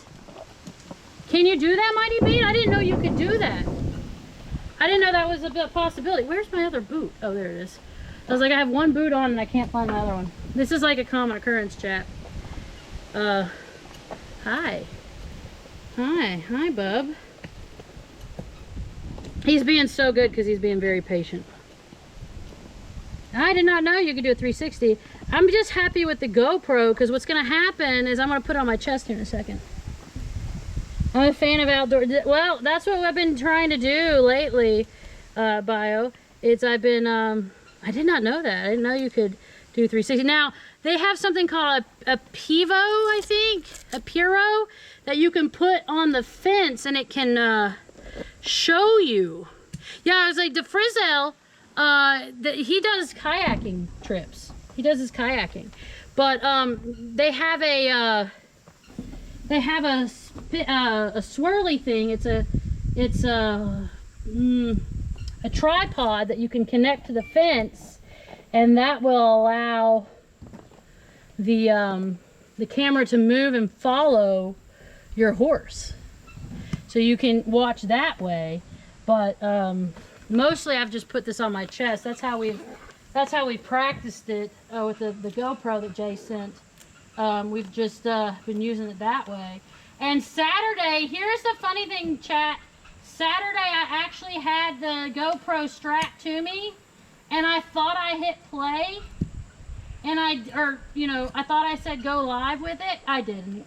Can you do that, Mighty Bean? I didn't know you could do that. I didn't know that was a possibility. Where's my other boot? Oh, there it is. I was like, I have one boot on and I can't find my other one. This is like a common occurrence, chat. Hi. Hi, bub. He's being so good because he's being very patient. I did not know you could do a 360. I'm just happy with the GoPro because what's going to happen is I'm going to put it on my chest here in a second. I'm a fan of outdoor. Well, that's what I've been trying to do lately, Bio. I've been, I did not know that. I didn't know you could do 360. Now, they have something called a Pivo, I think, a Puro, that you can put on the fence and it can show you. Yeah, I was like, DeFrizel, he does kayaking trips. He does his kayaking. But they have a swirly thing. It's a tripod that you can connect to the fence, and that will allow the camera to move and follow your horse. So you can watch that way. But mostly I've just put this on my chest. That's how we practiced it with the GoPro that Jay sent. We've just been using it that way. And Saturday, here's the funny thing, chat. Saturday I actually had the GoPro strapped to me, and I thought I hit play, and I thought I said go live with it. I didn't.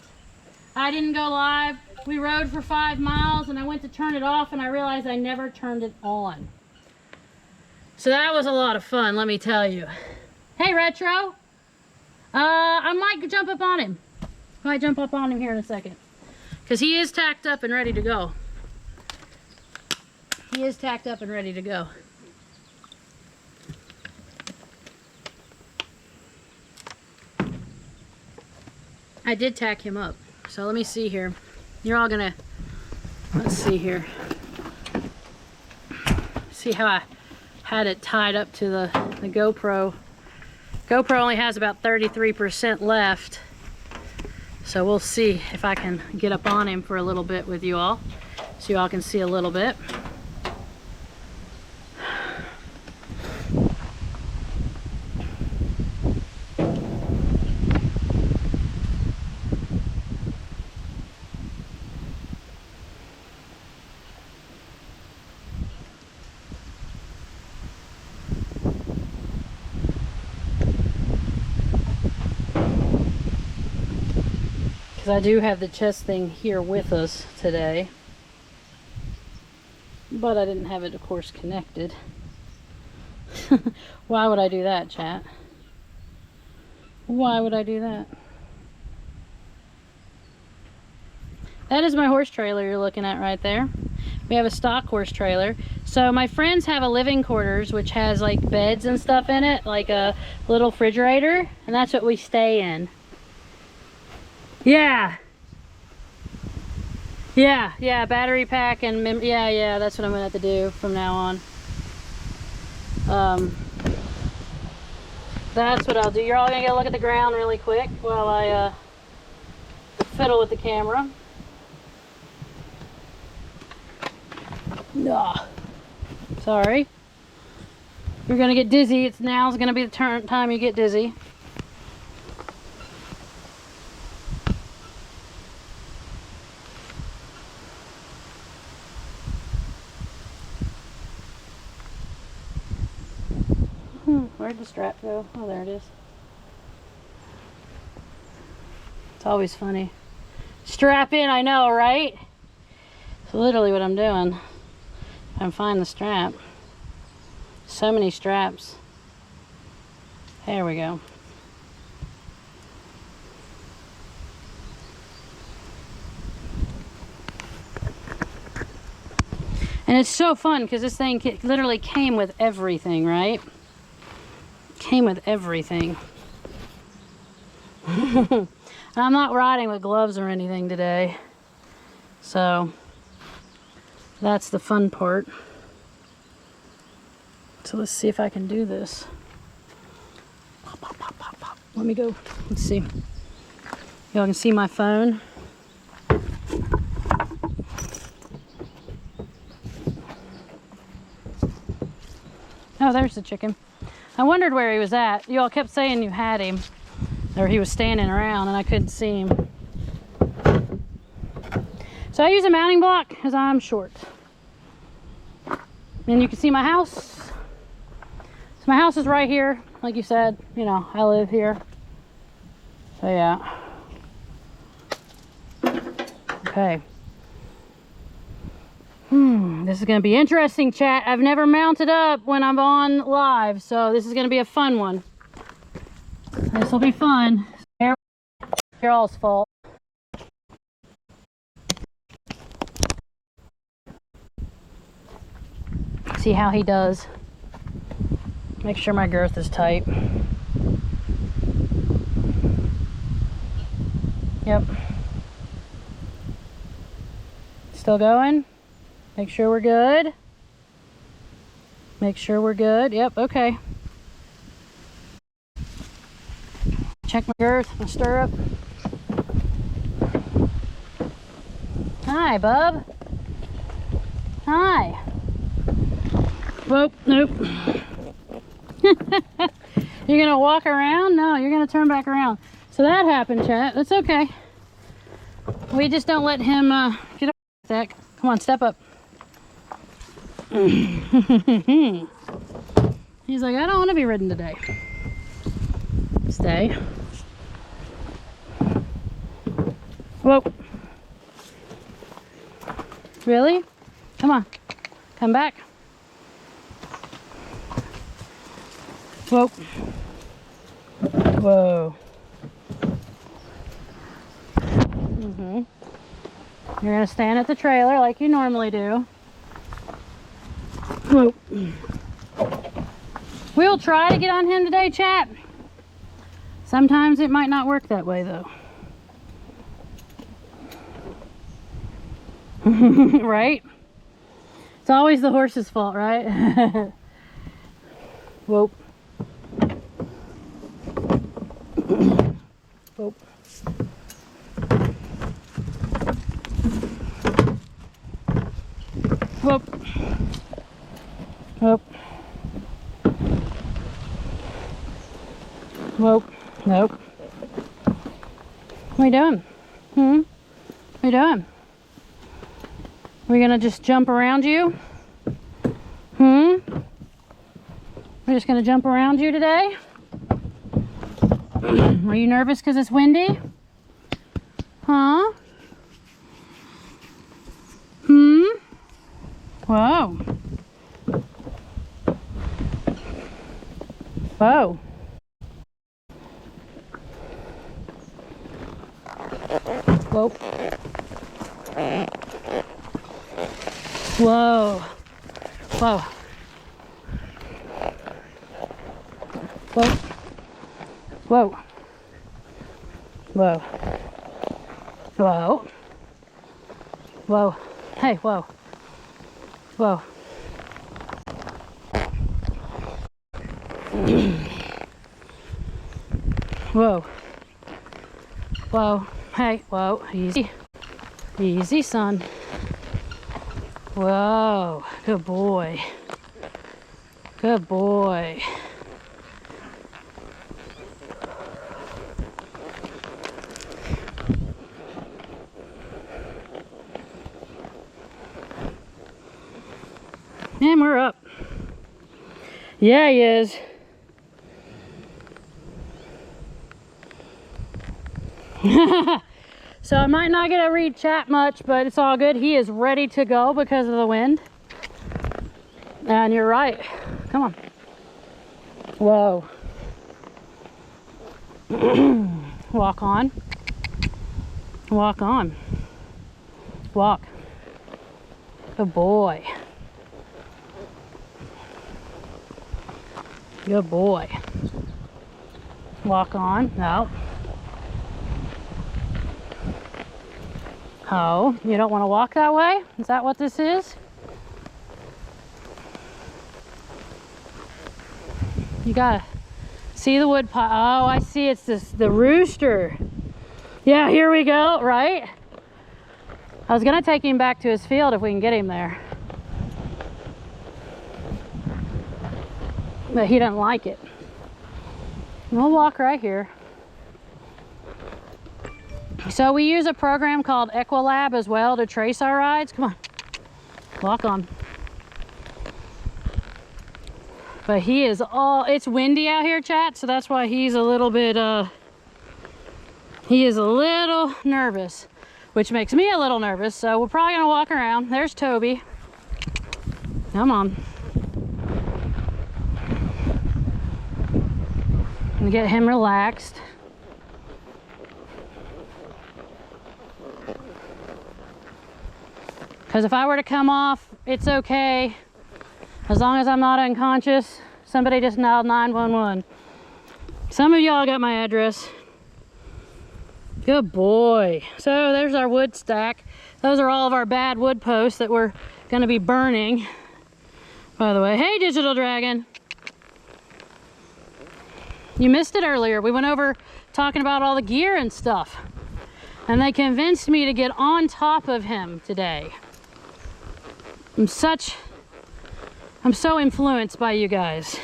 I didn't go live. We rode for 5 miles, and I went to turn it off, and I realized I never turned it on. So that was a lot of fun, let me tell you. Hey, Retro. I might jump up on him. I might jump up on him here in a second. Because he is tacked up and ready to go. He is tacked up and ready to go. I did tack him up. So let me see here. You're all gonna, let's see here. See how I had it tied up to the GoPro. GoPro only has about 33% left. So we'll see if I can get up on him for a little bit with you all. So you all can see a little bit. Because I do have the chest thing here with us today. But I didn't have it, of course, connected. Why would I do that, chat? Why would I do that? That is my horse trailer you're looking at right there. We have a stock horse trailer. So my friends have a living quarters, which has like beds and stuff in it, like a little refrigerator, and that's what we stay in. Yeah, battery pack and yeah, that's what I'm gonna have to do from now on. That's what I'll do. You're all gonna go look at the ground really quick while I fiddle with the camera. Nah. Sorry. You're gonna get dizzy. Now's gonna be the time you get dizzy. Where'd the strap go? Oh, there it is. It's always funny. Strap in, I know, right? It's literally what I'm doing. I'm finding the strap. So many straps. There we go. And it's so fun because this thing literally came with everything, right? Came with everything. And I'm not riding with gloves or anything today. So that's the fun part. So let's see if I can do this. Pop, pop, pop, pop, pop. Let me go. Let's see. Y'all can see my phone. Oh, there's the chicken. I wondered where he was at. You all kept saying you had him, or he was standing around and I couldn't see him. So I use a mounting block because I'm short. And you can see my house. So my house is right here, like you said. You know, I live here. So yeah. Okay. This is going to be interesting, chat. I've never mounted up when I'm on live, so this is going to be a fun one. This will be fun. Y'all's fault. See how he does. Make sure my girth is tight. Yep. Still going? Make sure we're good. Make sure we're good. Yep, okay. Check my girth, my stirrup. Hi, bub. Hi. Whoa, nope. You're gonna walk around? No, you're gonna turn back around. So that happened, chat. That's okay. We just don't let him, if you don't like that, come on, step up. He's like, I don't want to be ridden today. Stay. Whoa. Really? Come on. Come back. Whoa. Whoa. You're going to stand at the trailer like you normally do. Whoa. We'll try to get on him today, chat. Sometimes it might not work that way, though. Right? It's always the horse's fault, right? Whoa. Whoa. Whoa. Whoa. Whoa. Nope. What are you doing? What are you doing? We're gonna just jump around you? We're just gonna jump around you today? Are you nervous because it's windy? Huh? Whoa. Whoa. Whoa. Whoa. Whoa. Whoa. Whoa. Whoa. Whoa. Whoa. Hey, whoa. Whoa. Whoa. Whoa. Hey, whoa, easy. Easy, son. Whoa, good boy. Good boy. And we're up. Yeah, he is. So I might not get to read chat much, but it's all good. He is ready to go because of the wind. And you're right. Come on. Whoa. Walk on. Walk on. Walk. Good boy. Good boy. Walk on. No. Oh, you don't want to walk that way? Is that what this is? You gotta see the wood pile. Oh, I see. It's the rooster. Yeah, here we go, right? I was gonna take him back to his field if we can get him there. But he doesn't like it. We'll walk right here. So we use a program called Equilab as well to trace our rides. Come on, walk on. But he is it's windy out here, chat, so that's why he's a little bit, he is a little nervous, which makes me a little nervous. So we're probably gonna walk around. There's Toby. Come on. And get him relaxed. Because if I were to come off, it's okay. As long as I'm not unconscious. Somebody just dialed 911. Some of y'all got my address. Good boy. So there's our wood stack. Those are all of our bad wood posts that we're gonna be burning. By the way, hey Digital Dragon. You missed it earlier. We went over talking about all the gear and stuff. And they convinced me to get on top of him today. I'm so influenced by you guys.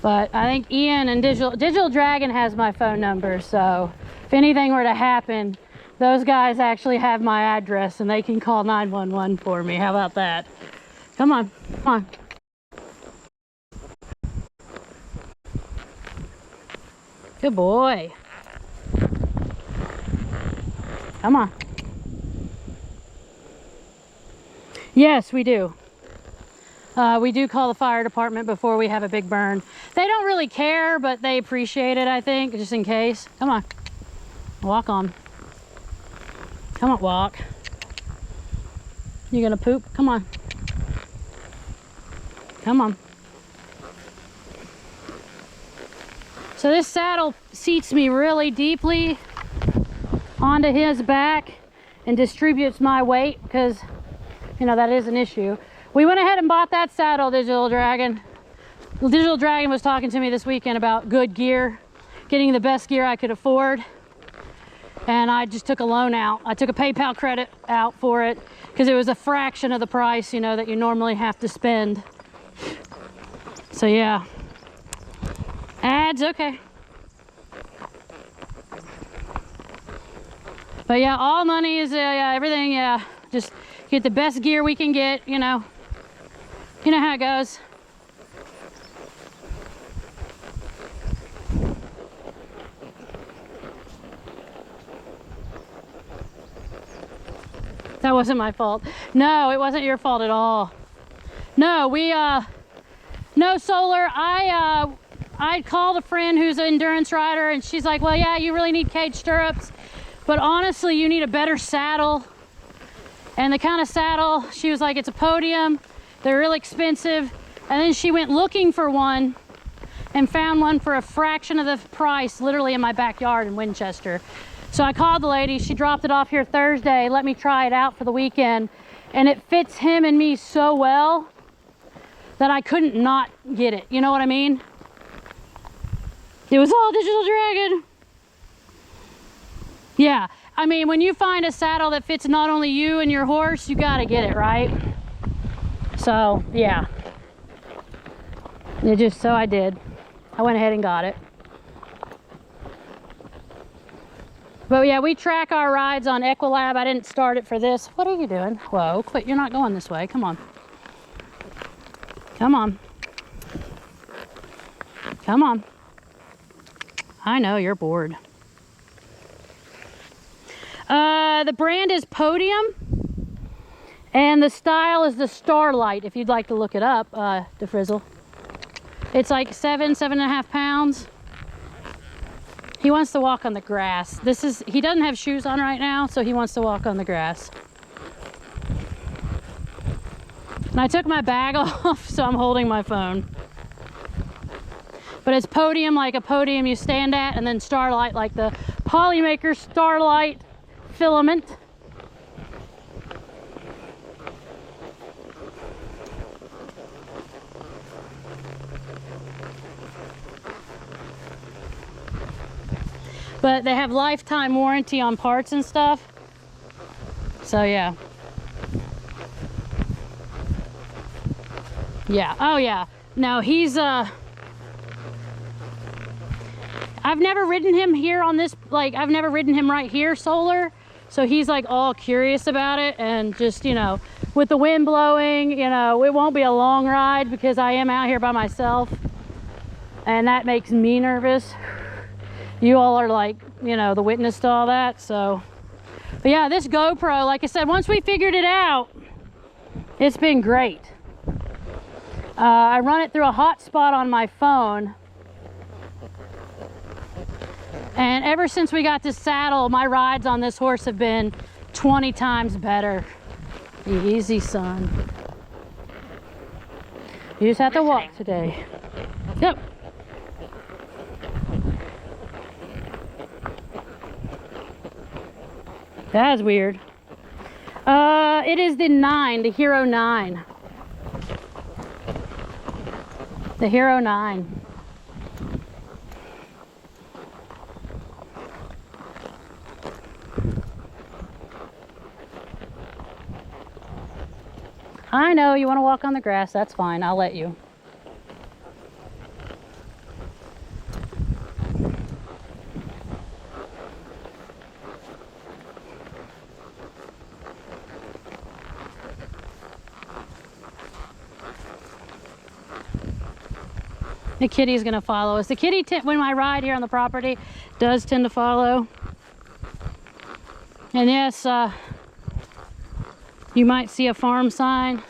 But I think Ian and Digital Dragon has my phone number, so if anything were to happen, those guys actually have my address and they can call 911 for me. How about that? Come on, come on. Good boy. Come on. Yes, we do. We do call the fire department before we have a big burn. They don't really care, but they appreciate it, I think, just in case. Come on. Walk on. Come on, walk. You gonna poop? Come on. Come on. So this saddle seats me really deeply onto his back and distributes my weight because, you know, that is an issue. We went ahead and bought that saddle, Digital Dragon. Digital Dragon was talking to me this weekend about good gear, getting the best gear I could afford. And I just took a loan out. I took a PayPal credit out for it because it was a fraction of the price, you know, that you normally have to spend. So yeah. Ads, okay. But yeah, all money is, yeah, everything, yeah. Just get the best gear we can get, you know. You know how it goes. That wasn't my fault. No, it wasn't your fault at all. No, no Solar, I called a friend who's an endurance rider and she's like, well, yeah, you really need cage stirrups, but honestly, you need a better saddle. And the kind of saddle, she was like, it's a Podium, they're really expensive. And then she went looking for one and found one for a fraction of the price, literally in my backyard in Winchester. So I called the lady, she dropped it off here Thursday, let me try it out for the weekend. and it fits him and me so well that I couldn't not get it. You know what I mean? It was all Digital Dragon. Yeah, I mean, when you find a saddle that fits not only you and your horse, you gotta get it, right? So, yeah. So I did. I went ahead and got it. But yeah, we track our rides on Equilab. I didn't start it for this. What are you doing? Whoa, quit. You're not going this way. Come on. Come on. Come on. I know, you're bored. The brand is Podium. And the style is the Starlight, if you'd like to look it up, DeFrizzle. It's like 7.5 pounds. He wants to walk on the grass. He doesn't have shoes on right now, so he wants to walk on the grass. And I took my bag off, so I'm holding my phone. But it's Podium, like a podium you stand at, and then Starlight, like the Polymaker Starlight filament. But they have lifetime warranty on parts and stuff. So yeah. Yeah, oh yeah. No, he's I've never ridden him here on this, like I've never ridden him right here solar. So he's like all curious about it, and just, you know, with the wind blowing, you know, it won't be a long ride because I am out here by myself. And that makes me nervous. You all are like, you know, the witness to all that, so. But yeah, this GoPro, like I said, once we figured it out, it's been great. I run it through a hotspot on my phone. And ever since we got this saddle, my rides on this horse have been 20 times better. Easy, son. You just have to walk today. Yep. That is weird. It is the 9, the Hero 9. The Hero 9. I know you want to walk on the grass. That's fine. I'll let you. The kitty's gonna follow us. The kitty, when I ride here on the property, does tend to follow. And yes, you might see a farm sign.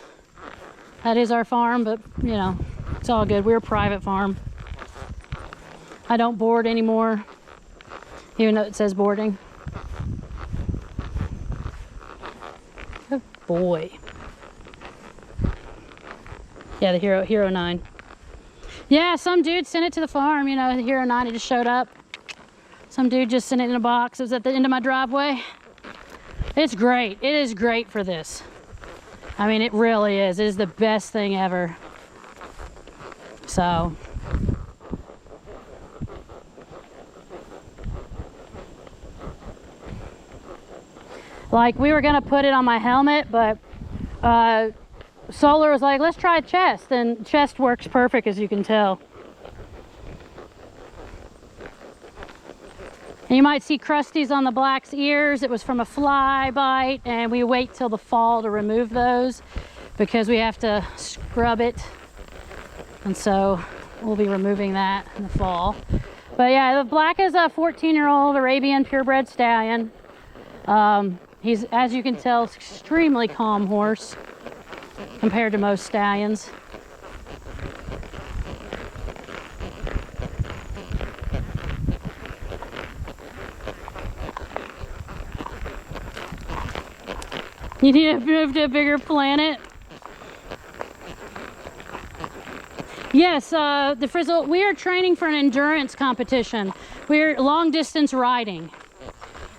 That is our farm, but you know, it's all good. We're a private farm. I don't board anymore, even though it says boarding. Good boy. Yeah, the Hero 9. Yeah, some dude sent it to the farm, you know, the Hero 9, it just showed up. Some dude just sent it in a box. It was at the end of my driveway. It's great. It is great for this. I mean, it really is. It is the best thing ever. So. Like, we were gonna put it on my helmet, but Solar was like, let's try chest, and chest works perfect, as you can tell. And you might see crusties on the black's ears. It was from a fly bite, and we wait till the fall to remove those because we have to scrub it, and so we'll be removing that in the fall. But yeah, the black is a 14-year-old Arabian purebred stallion. He's, as you can tell, extremely calm horse compared to most stallions. You need to move to a bigger planet. Yes, the Frizzle, we are training for an endurance competition. We're long distance riding.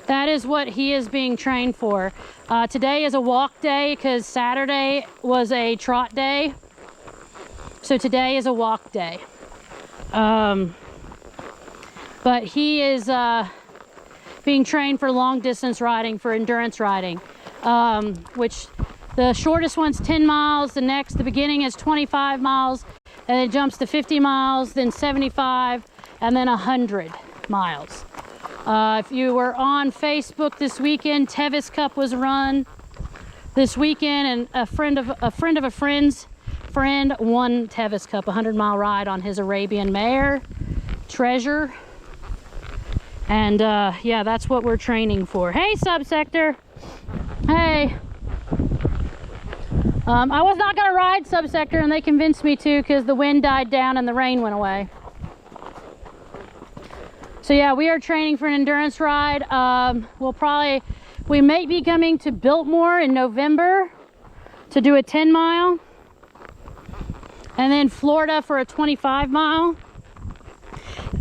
That is what he is being trained for. Today is a walk day because Saturday was a trot day. So today is a walk day. But he is being trained for long distance riding, for endurance riding, which the shortest one's 10 miles, the beginning is 25 miles, and it jumps to 50 miles, then 75, and then 100 miles. If you were on Facebook this weekend, Tevis Cup was run this weekend, and a friend of a friend's friend won Tevis Cup, 100-mile ride on his Arabian mare, Treasure. And yeah, that's what we're training for. Hey, Subsector. Hey. I was not gonna ride Subsector, and they convinced me to because the wind died down and the rain went away. So yeah, we are training for an endurance ride. We may be coming to Biltmore in November to do a 10-mile, and then Florida for a 25-mile.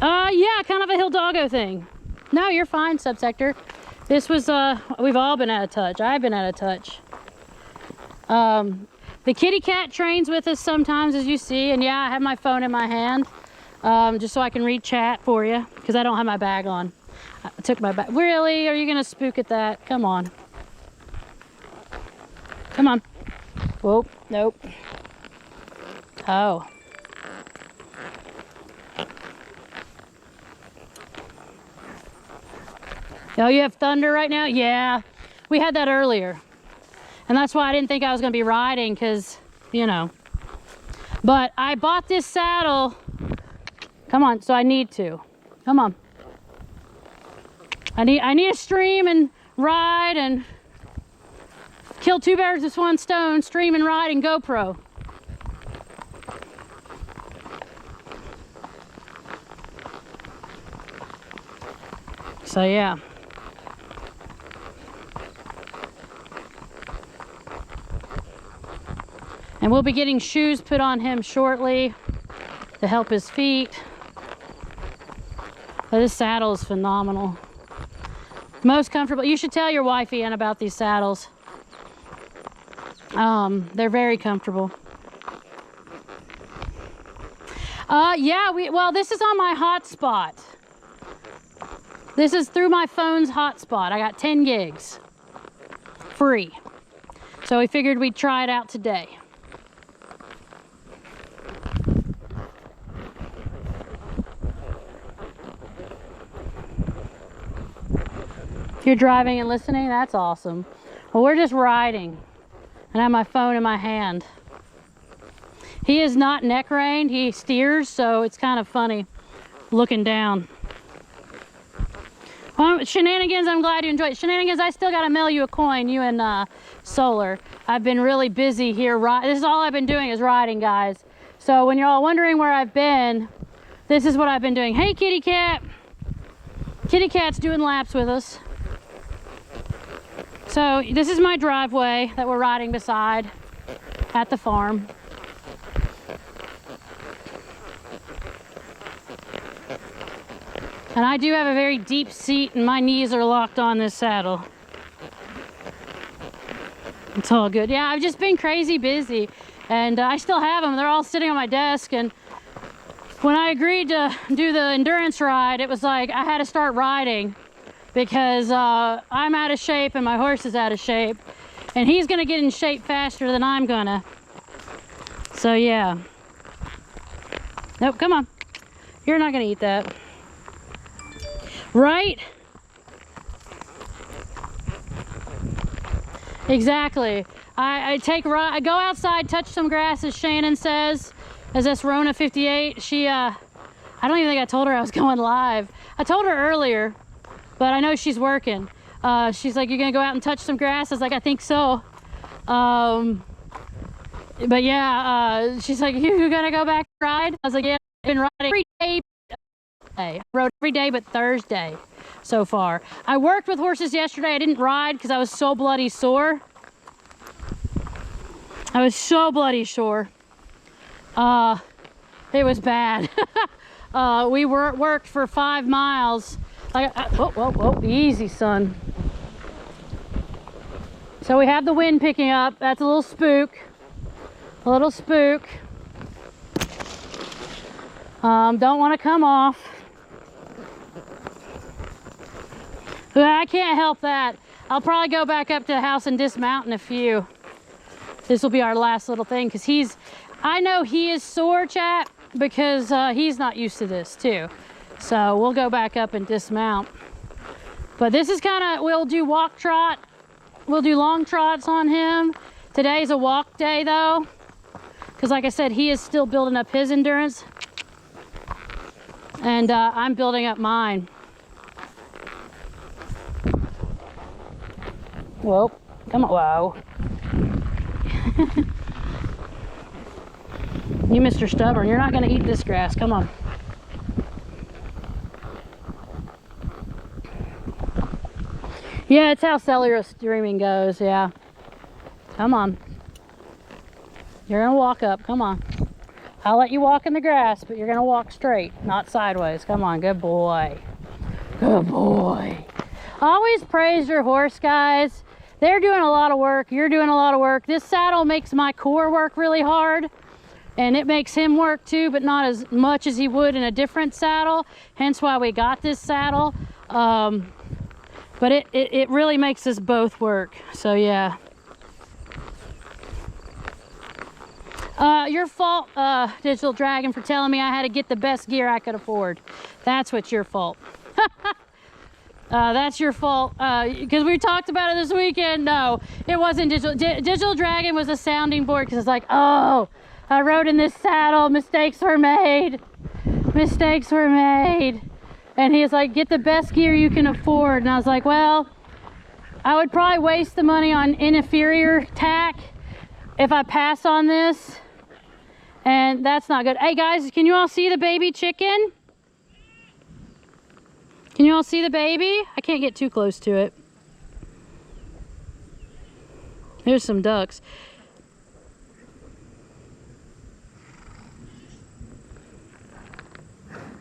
Yeah, kind of a hill doggo thing. No, you're fine, Subsector. This was, we've all been out of touch. I've been out of touch. The kitty cat trains with us sometimes, as you see, and yeah, I have my phone in my hand, just so I can read chat for you, because I don't have my bag on. I took my bag. Really? Are you gonna spook at that? Come on. Come on. Whoa, nope. Oh. Oh, you have thunder right now? Yeah, we had that earlier. And that's why I didn't think I was going to be riding, because, you know. But I bought this saddle. Come on, so I need to. Come on. I need to stream and ride and kill two birds with one stone, stream and ride and GoPro. So yeah. And we'll be getting shoes put on him shortly to help his feet. But this saddle is phenomenal. Most comfortable. You should tell your wife, Ian, about these saddles. They're very comfortable. Yeah, well, this is on my hotspot. This is through my phone's hotspot. I got 10 gigs. Free. So we figured we'd try it out today. You're driving and listening? That's awesome. Well, we're just riding, and I have my phone in my hand. He is not neck reined. He steers, so it's kind of funny looking down. Well, Shenanigans, I'm glad you enjoyed it. Shenanigans, I still got to mail you a coin, you and Solar. I've been really busy here. This is all I've been doing is riding, guys. So when you're all wondering where I've been, this is what I've been doing. Hey, kitty cat. Kitty cat's doing laps with us. So this is my driveway that we're riding beside at the farm. And I do have a very deep seat and my knees are locked on this saddle. It's all good. Yeah, I've just been crazy busy and I still have them. They're all sitting on my desk, and when I agreed to do the endurance ride, it was like I had to start riding. Because I'm out of shape and my horse is out of shape, and he's gonna get in shape faster than I'm gonna. So yeah. Nope, come on. You're not gonna eat that. Right? Exactly. I go outside, touch some grass, as Shannon says, as this Rona 58. She, I don't even think I told her I was going live. I told her earlier, but I know she's working. She's like, "You're gonna go out and touch some grass?" I was like, "I think so." But yeah, she's like, "You gonna go back and ride?" I was like, "Yeah, I've been riding every day. I rode every day but Thursday so far. I worked with horses yesterday. I didn't ride because I was so bloody sore. I was so bloody sore. It was bad. We worked for 5 miles Whoa, whoa, whoa, easy, son. So we have the wind picking up. That's a little spook. A little spook. Don't want to come off. I can't help that. I'll probably go back up to the house and dismount in a few. This will be our last little thing because I know he is sore, chat, because he's not used to this too. So we'll go back up and dismount. But this is kind of, we'll do walk trot. We'll do long trots on him. Today's a walk day though, because like I said, he is still building up his endurance. And I'm building up mine. Whoa, come on, whoa. You Mr. Stubborn, you're not gonna eat this grass, come on. Yeah, it's how cellular streaming goes, yeah. Come on. You're gonna walk up, come on. I'll let you walk in the grass, but you're gonna walk straight, not sideways. Come on, good boy. Good boy. Always praise your horse, guys. They're doing a lot of work, you're doing a lot of work. This saddle makes my core work really hard, and it makes him work too, but not as much as he would in a different saddle. Hence why we got this saddle. But it really makes us both work, so yeah. Your fault, Digital Dragon, for telling me I had to get the best gear I could afford. That's what's your fault. That's your fault, because we talked about it this weekend. No, it wasn't Digital. Digital Dragon was a sounding board, because it's like, oh, I rode in this saddle, mistakes were made. Mistakes were made. And he's like, get the best gear you can afford. And I was like, well, I would probably waste the money on inferior tack if I pass on this. And that's not good. Hey guys, can you all see the baby chicken? Can you all see the baby? I can't get too close to it. There's some ducks.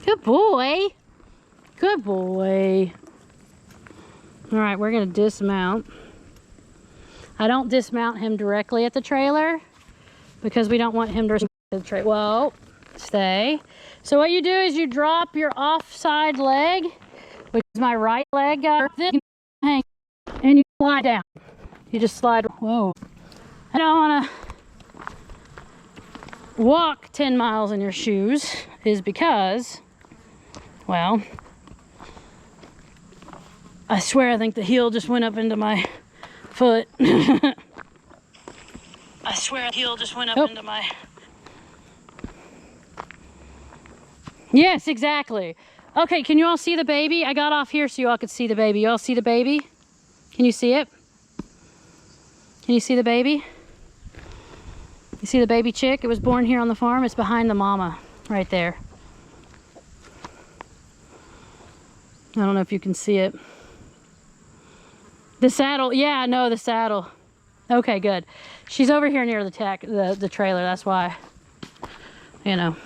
Good boy. Good boy. All right, we're gonna dismount. I don't dismount him directly at the trailer because we don't want him to the trailer. Well, stay. So what you do is you drop your offside leg, which is my right leg, and you slide down. You just slide. Whoa. I don't want to walk 10 miles in your shoes is because, well, I swear I think the heel just went up into my foot. I swear the heel just went up into my... Yes, exactly. Okay, can you all see the baby? I got off here so you all could see the baby. You all see the baby? Can you see it? Can you see the baby? You see the baby chick? It was born here on the farm. It's behind the mama right there. I don't know if you can see it. The saddle, yeah, no, the saddle. Okay, good. She's over here near the trailer, that's why, you know.